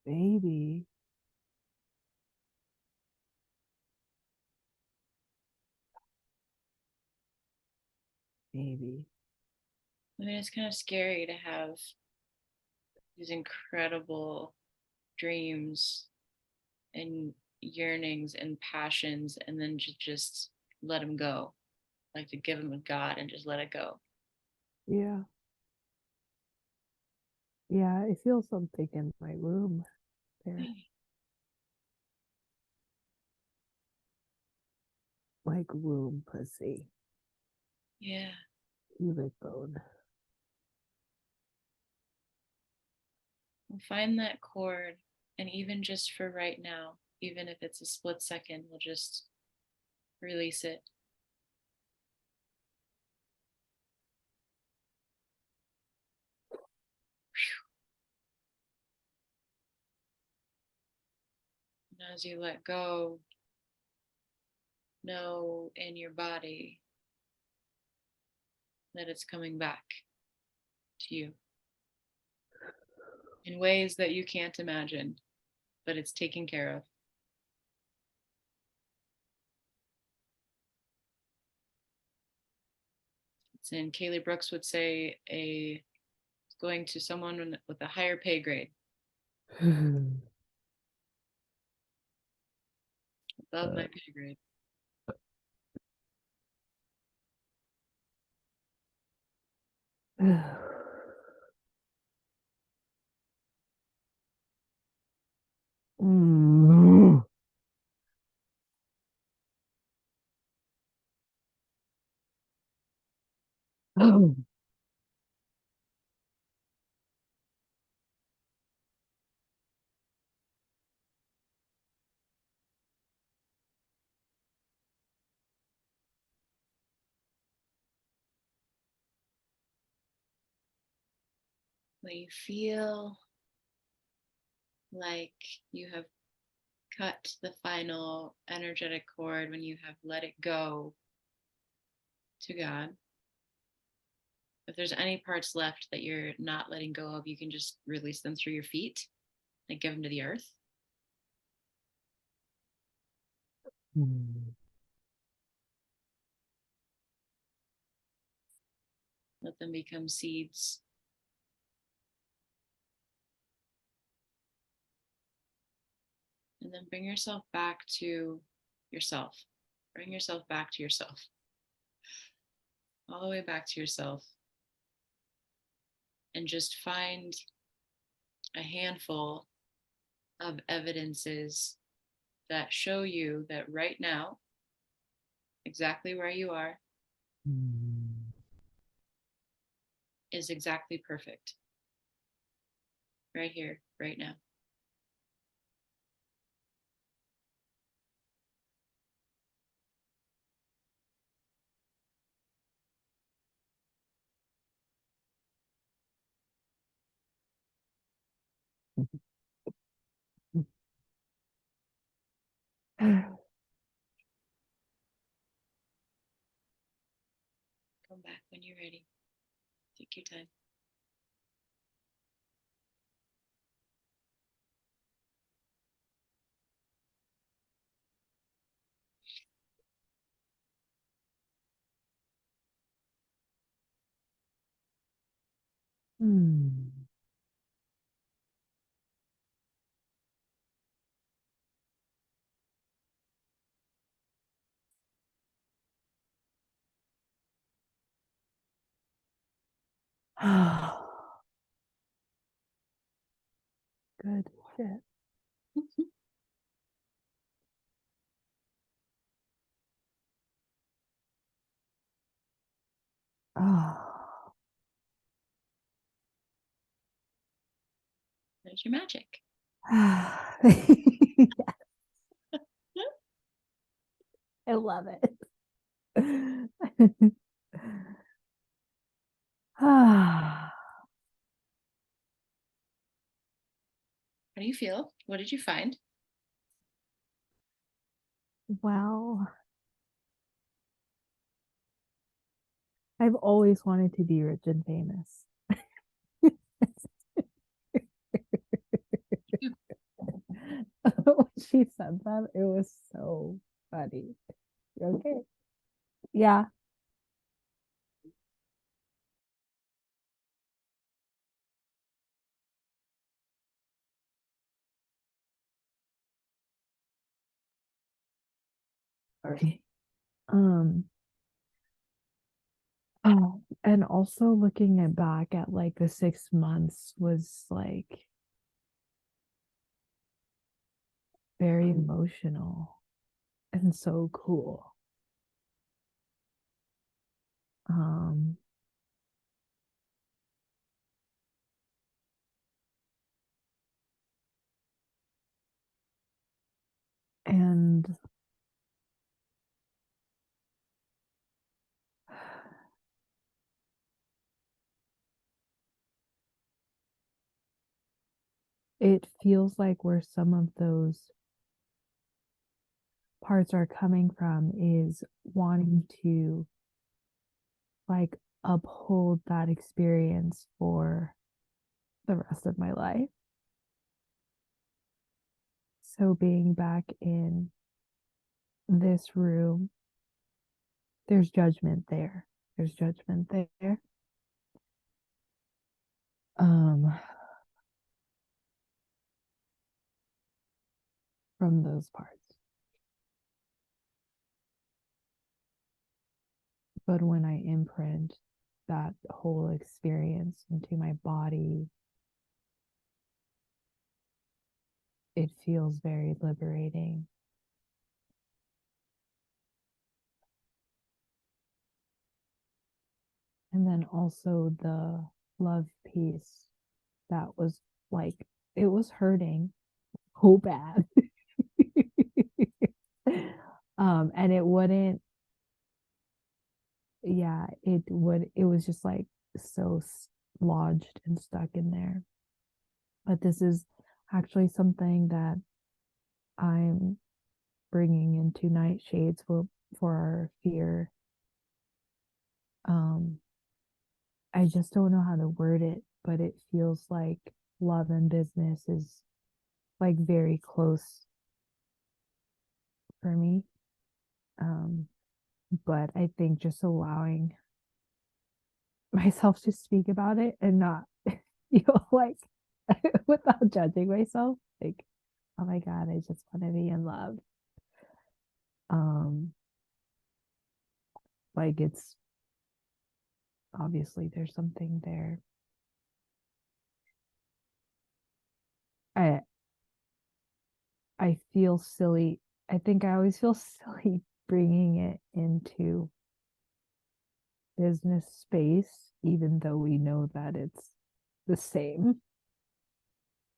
Maybe, maybe. I mean, it's kind of scary to have these incredible dreams and yearnings and passions and then just let them go, like to give them to God and just let it go. Yeah. Yeah, I feel something in my room there, like room pussy, Yeah. pubic bone. We'll find that chord, and even just for right now, even if it's a split second, we'll just release it. And as you let go, know in your body that it's coming back to you in ways that you can't imagine, but it's taken care of. And Kaylee Brooks would say, a going to someone with a higher pay grade, above my pay grade. Mm. Oh. When you feel like you have cut the final energetic cord, when you have let it go to God, if there's any parts left that you're not letting go of, you can just release them through your feet, like give them to the earth. Mm. Let them become seeds. And then bring yourself back to yourself. Bring yourself back to yourself. All the way back to yourself. And just find a handful of evidences that show you that right now, exactly where you are, Mm. is exactly perfect. Right here, right now. Come back when you're ready. Take your time. Hmm. Good shit. Oh. There's your magic. I love it. How do you feel? What did you find? Well, I've always wanted to be rich and famous. When she said that, it was so funny. Okay. Yeah. Sorry. Um, oh, and also looking at back at like the 6 months was like very emotional and so cool. Um, and it feels like where some of those parts are coming from is wanting to like uphold that experience for the rest of my life. So being back in this room, there's judgment there. There's judgment there. Um, from those parts. But when I imprint that whole experience into my body, it feels very liberating. And then also the love piece that was like, it was hurting so bad. And it wouldn't, yeah, it was just like so lodged and stuck in there. But this is actually something that I'm bringing into Nightshades for our fear. I just don't know how to word it, but it feels like love and business is like very close for me. Um, but I think just allowing myself to speak about it and not, like without judging myself, like, oh my God, I just want to be in love. Um, like it's obviously there's something there. I I feel silly. I think I always feel silly bringing it into business space, even though we know that it's the same.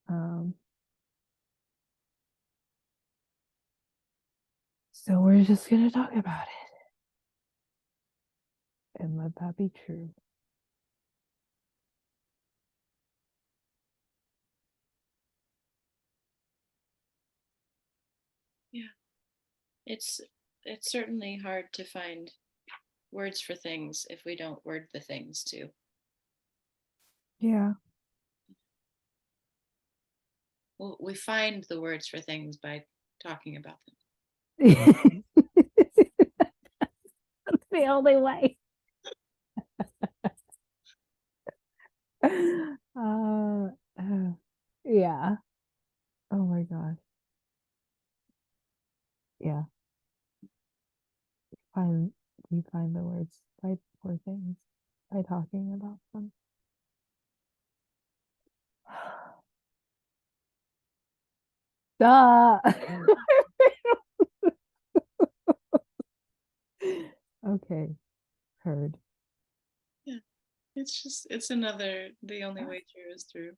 Um, so we're just gonna talk about it and let that be true. Yeah. It's it's certainly hard to find words for things if we don't word the things too. Yeah. Well, we find the words for things by talking about them. That's the only way. uh, yeah. Oh my God. Yeah. Find we find the words by for things by talking about them. Duh. Okay, heard. Yeah, it's another the only way through is through.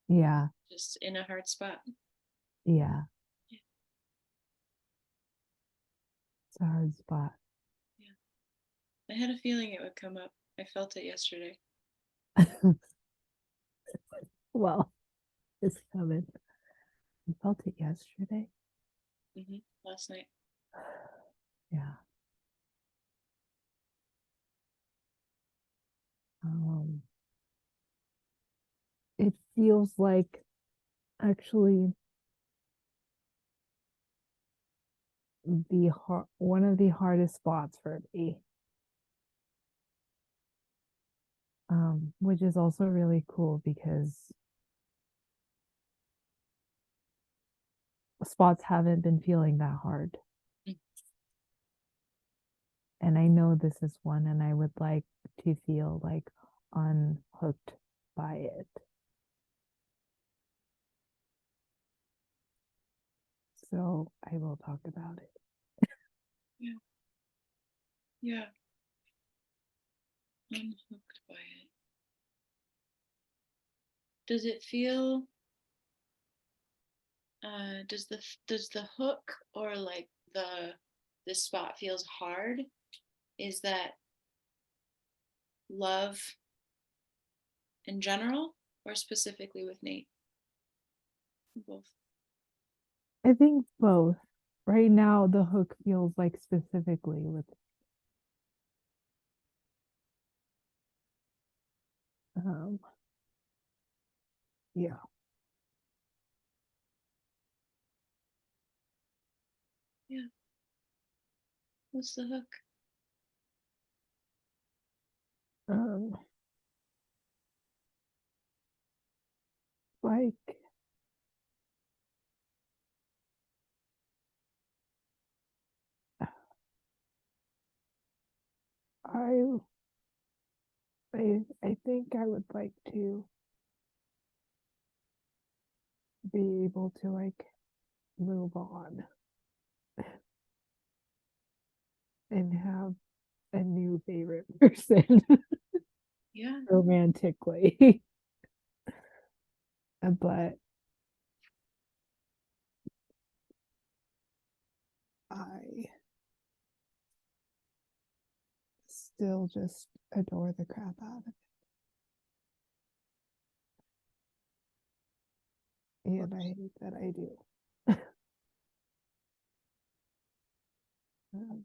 Yeah, Just in a hard spot. yeah. Yeah. It's a hard spot. Yeah. I had a feeling it would come up. I felt it yesterday. Well, it's coming. I felt it yesterday. Last night. Yeah. Um, it feels like actually one of the hardest spots for me. Which is also really cool because spots haven't been feeling that hard. Mm. And I know this is one, and I would like to feel like unhooked by it. So I will talk about it. Yeah. Yeah. Unhooked by it. Does it feel does the hook or like this spot feels hard? Is that love in general or specifically with Nate? Both. I think both. Right now, the hook feels like specifically with, um, yeah. Yeah. What's the hook? Um, like I, I think I would like to be able to like move on and have a new favorite person Yeah. romantically. But I still just adore the crap out of it. And I hate that I do. Um,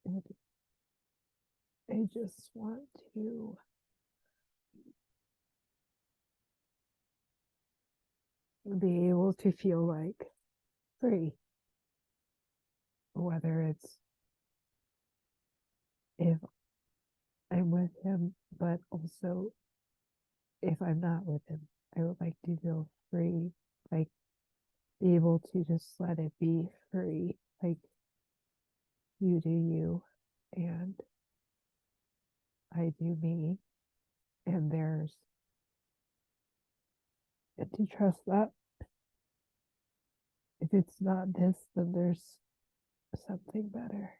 and I just want to be able to feel like free, whether it's if I'm with him, but also if I'm not with him. I would like to feel free, like be able to just let it be free, like you do you, and I do me, and and to trust that if it's not this, then there's something better.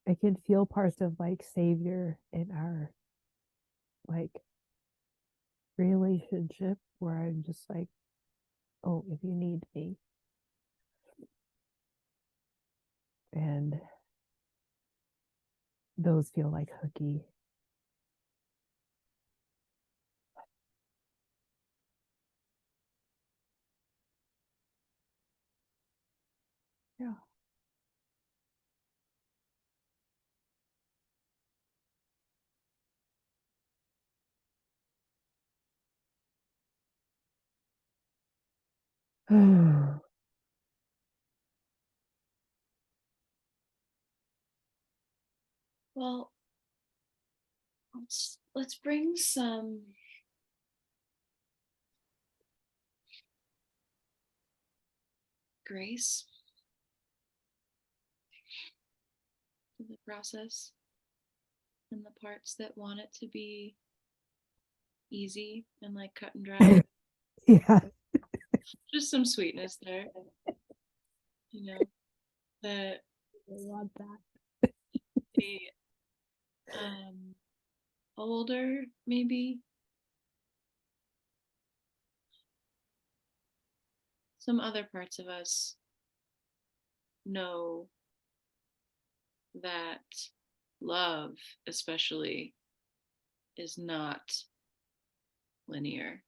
I can feel parts of like savior in our like relationship where I'm just like, oh, if you need me. And those feel like hooky. Yeah. Well, let's bring some grace to the process and the parts that want it to be easy and like cut and dry. Yeah. Just some sweetness there, you know. The I want that. the older maybe some other parts of us know that love especially is not linear.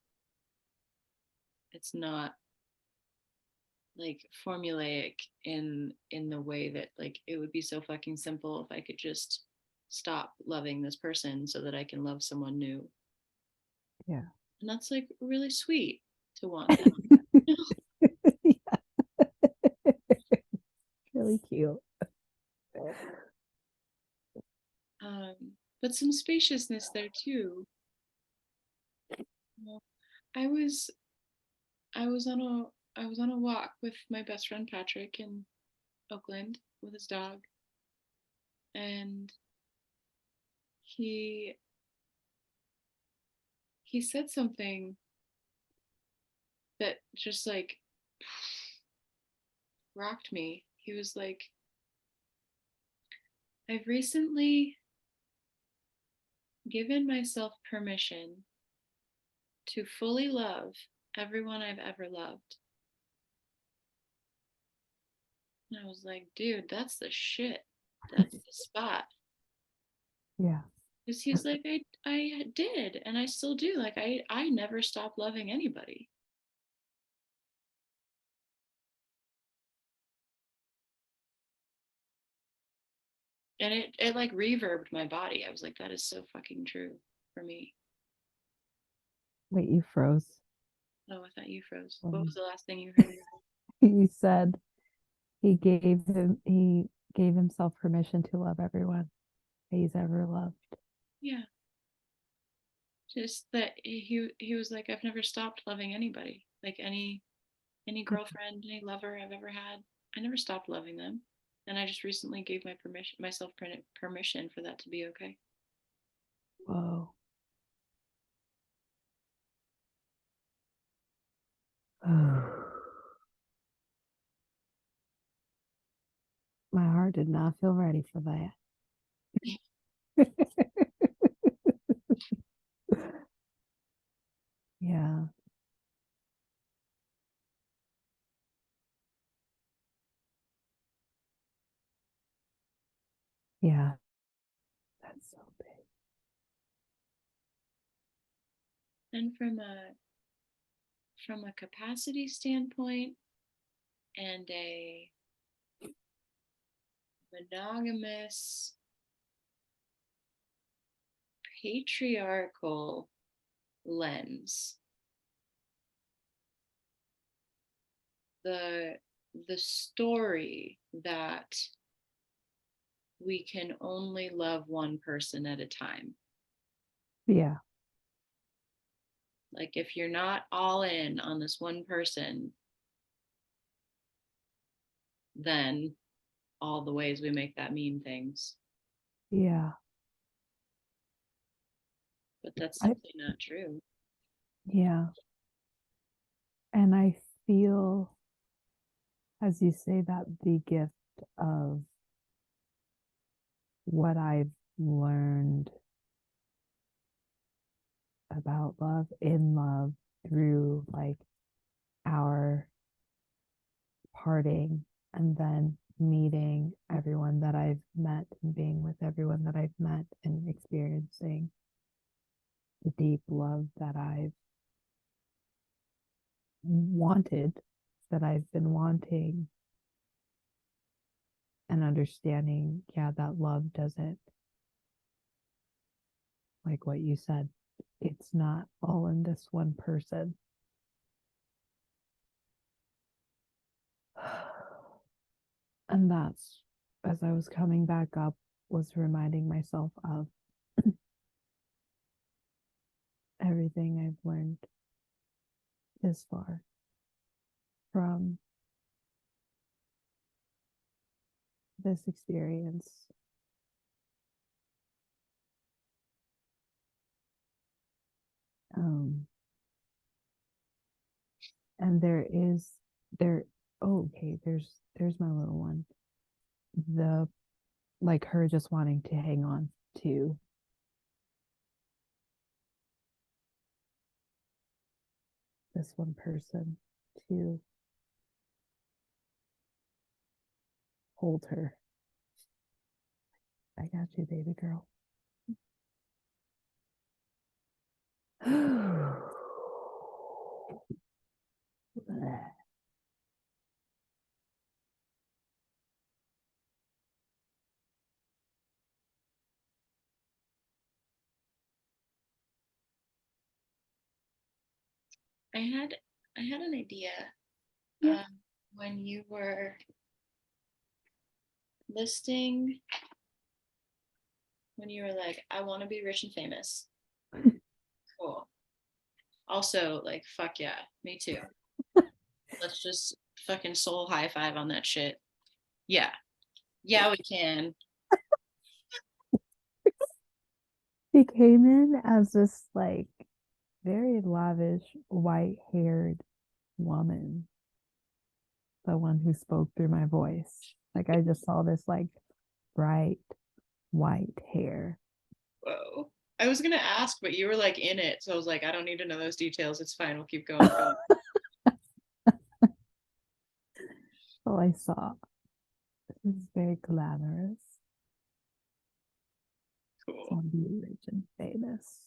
It's not like formulaic in the way that like it would be so fucking simple if I could just stop loving this person so that I can love someone new. Yeah. And that's like really sweet to want that. Yeah. Really cute. But some spaciousness there too. You know, I was I was on a walk with my best friend Patrick in Oakland with his dog, and he he said something that just like rocked me. He was like, I've recently given myself permission to fully love everyone I've ever loved. And I was like, dude, that's the shit. That's the spot. Yeah. Because he's like, I did, and I still do. Like, I never stopped loving anybody. And it like reverbed my body. I was like, that is so fucking true for me. Wait, you froze. Oh, I thought you froze. What was Um, the last thing you heard? you said he gave himself permission to love everyone he's ever loved. Yeah. Just that he was like, I've never stopped loving anybody. Like any girlfriend, any lover I've ever had, I never stopped loving them. And I just recently gave myself permission for that to be okay. Whoa. My heart did not feel ready for that. Yeah. Yeah. That's so big. And from a capacity standpoint and a monogamous patriarchal lens, the the story that we can only love one person at a time. Yeah. Like if you're not all in on this one person, then all the ways we make that mean things. Yeah. But that's I simply not true. yeah. And I feel, as you say, that the gift of what I've learned about love, in love, through like our parting and then meeting everyone that I've met and being with everyone that I've met and experiencing the deep love that I've wanted, that I've been wanting, and understanding, yeah, that love doesn't, like what you said, it's not all in this one person. And that's, as I was coming back up, was reminding myself of everything I've learned this far from this experience. And there, oh, okay, there's my little one. The, like her just wanting to hang on to this one person, to hold her. I got you, baby girl. I had an idea Yeah. when you were listing, when you were like, I want to be rich and famous. Cool. Also, like, fuck yeah, me too. Let's just fucking soul high five on that shit. Yeah. Yeah, we can. She came in as this like very lavish white haired woman, the one who spoke through my voice. Like I just saw this like bright white hair. Whoa. I was gonna ask, but you were like in it, so I was like, I don't need to know those details. It's fine. We'll keep going. So I saw. This is very glamorous. Cool. Want to be rich and famous.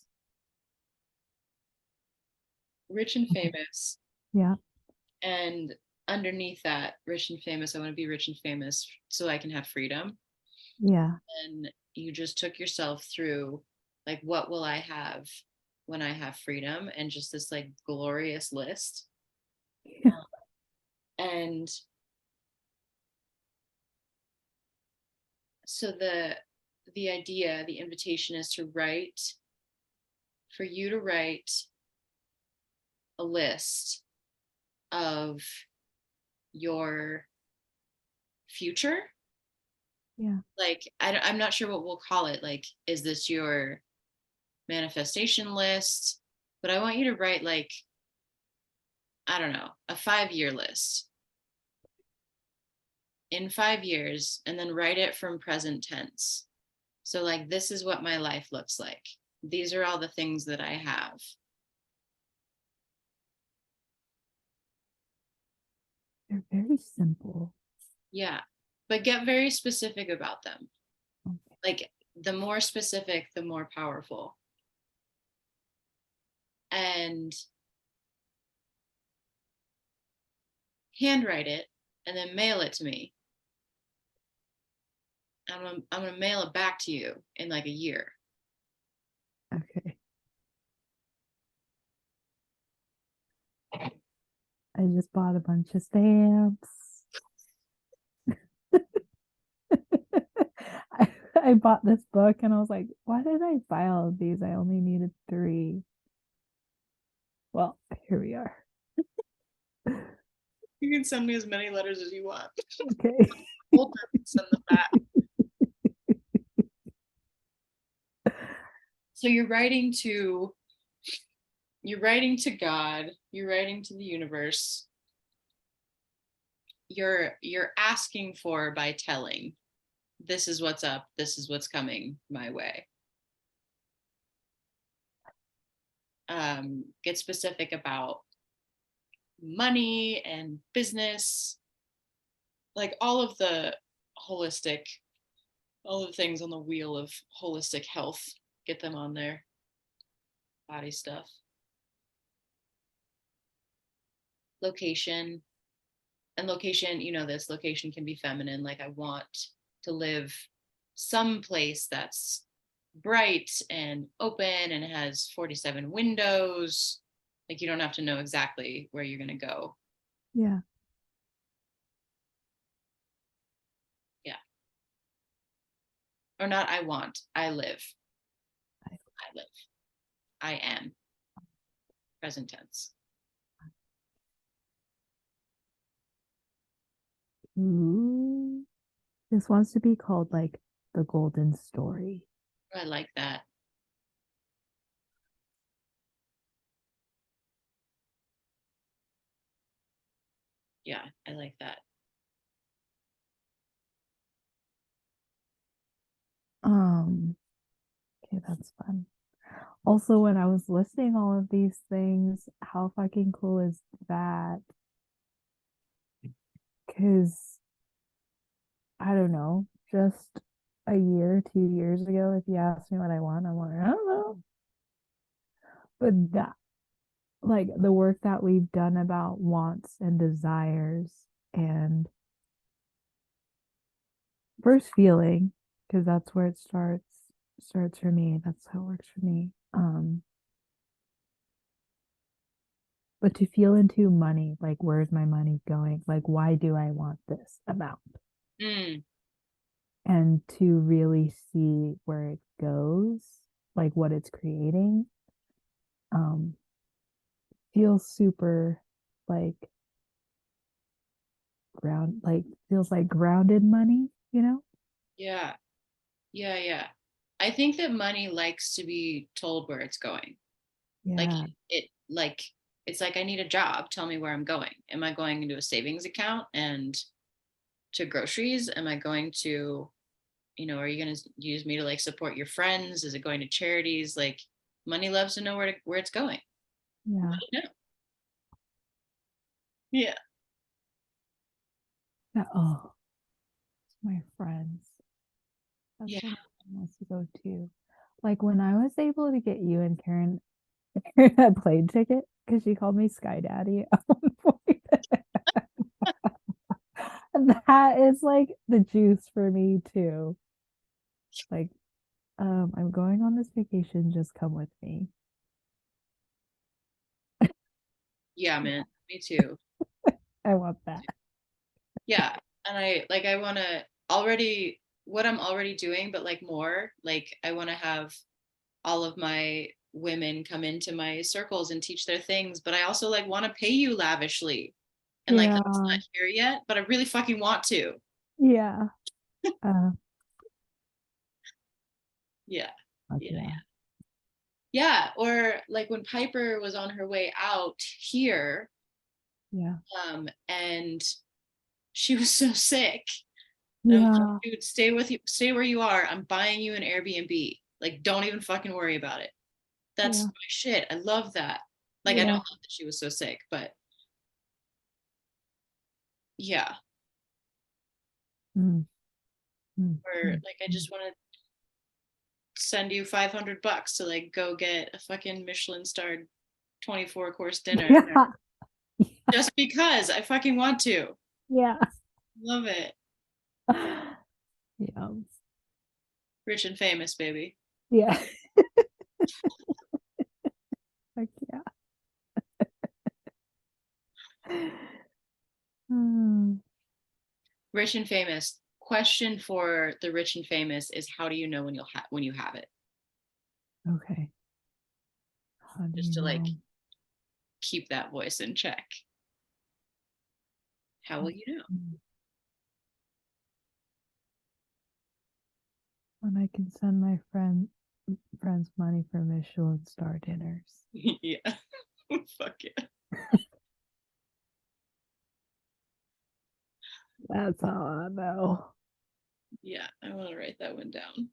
Rich and famous. Yeah. And underneath that, rich and famous, I want to be rich and famous so I can have freedom. Yeah. And you just took yourself through, like, what will I have when I have freedom? And just this like glorious list. Yeah. And so the idea, the invitation is to write, for you to write a list of your future. Yeah. Like I'm not sure what we'll call it. Like, is this your manifestation list? But I want you to write, like, I don't know, a 5-year list in 5 years, and then write it from present tense. So like, this is what my life looks like. These are all the things that I have. They're very simple. Yeah. But get very specific about them. Okay. Like, the more specific, the more powerful. And handwrite it and then mail it to me. I'm gonna mail it back to you in like a year. Okay. I just bought a bunch of stamps. I bought this book and I was like, why did I buy all of these? I only needed 3. Well, here we are. You can send me as many letters as you want. Okay. Hold them and send them back. So you're writing to God, you're writing to the universe. You're asking for by telling. this is what's up, this is what's coming my way. Get specific about money and business, like all of the holistic, all of the things on the wheel of holistic health, get them on there. Body stuff. Location. And location, you know, this location can be feminine. Like I want to live someplace that's bright and open and has 47 windows. Like you don't have to know exactly where you're going to go. Yeah. Yeah. Or not I want, I live. I live. I am. Present tense. Ooh. This wants to be called like the golden story. I like that. Yeah, I like that. Okay, that's fun. Also, when I was listing all of these things, how fucking cool is that? Because I don't know, just a year, 2 years ago, if you asked me what I want, I'm like, I don't know. But that, like the work that we've done about wants and desires and first feeling, because that's where it starts for me. That's how it works for me. But to feel into money, like where's my money going? Like, why do I want this amount? And to really see where it goes, like what it's creating, feels super like feels like grounded money, you know? Yeah. Yeah, yeah. I think that money likes to be told where it's going. Like Yeah. like it's like I need a job. Tell me where I'm going. Am I going into a savings account and to groceries? Am I going to, you know, are you going to use me to like support your friends? Is it going to charities? Like money loves to know where it's going. Yeah. Know. Yeah. Yeah. Oh, my friends. That's Yeah. what I wants to go to. Like when I was able to get you and Karen a plane ticket because she called me Sky Daddy at one point. That is like the juice for me too. Like, I'm going on this vacation, just come with me. Yeah, man. Me too. I want that. Yeah. And I want to already what I'm already doing, but like more, like I want to have all of my women come into my circles and teach their things, but I also like want to pay you lavishly. And like that's Yeah. not here yet, but I really fucking want to. Yeah. Uh, Yeah. fuck Yeah. yeah. Yeah. Or like when Piper was on her way out here, Yeah. and she was so sick. And I'm like, Yeah. dude, stay with you, stay where you are. I'm buying you an Airbnb. Like, don't even fucking worry about it. That's Yeah. my shit. I love that. Like, I don't Yeah. love that she was so sick, but yeah. Mm, mm, Or mm, like, I mm. just want to send you $500 to like go get a fucking Michelin starred 24-course dinner Yeah. just because I fucking want to. Yeah. Love it. Yeah. Rich and famous, baby. Yeah. Fuck yeah. Hmm. Rich and famous. Question for the rich and famous is how do you know when you have it? Okay. How do Just you to like know? keep that voice in check. How will you know? When I can send my friends money for Michelin star dinners. Yeah. Fuck yeah. That's how I know. Yeah, I want to write that one down.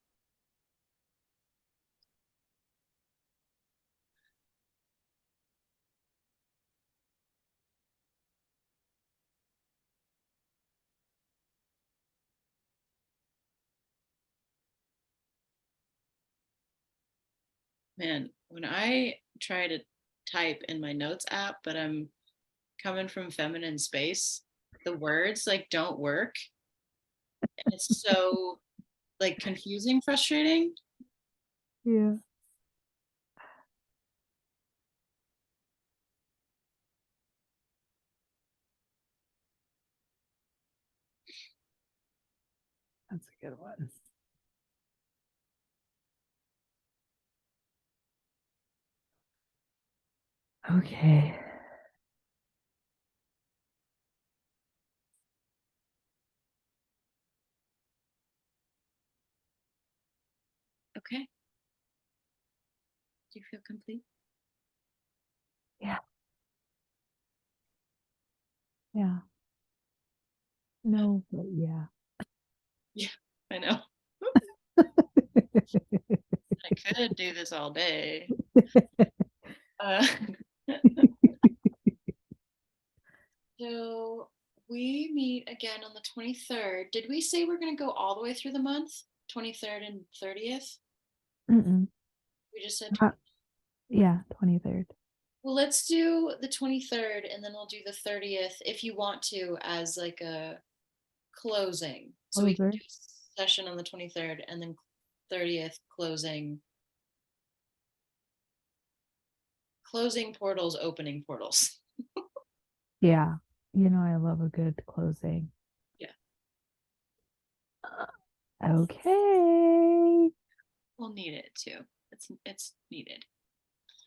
Man, when I try to type in my notes app, but I'm coming from feminine space, the words like don't work. And it's so like confusing, frustrating. Yeah. That's a good one. Okay. Okay. Do you feel complete? Yeah. Yeah. No, but yeah. Yeah, I know. I could do this all day. Uh, so we meet again on the 23rd. Did we say we're going to go all the way through the month? 23rd and 30th? Mm-mm. We just said Uh, 20. yeah, 23rd. Well, let's do the 23rd and then we'll do the 30th if you want to as like a closing. So we can Closer. do a session on the 23rd and then 30th closing portals, opening portals. Yeah. You know, I love a good closing. Yeah, Okay. we'll need it too. It's needed.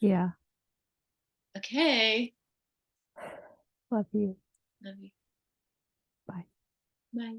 Yeah. Okay. Love you. Love you. Bye. Bye.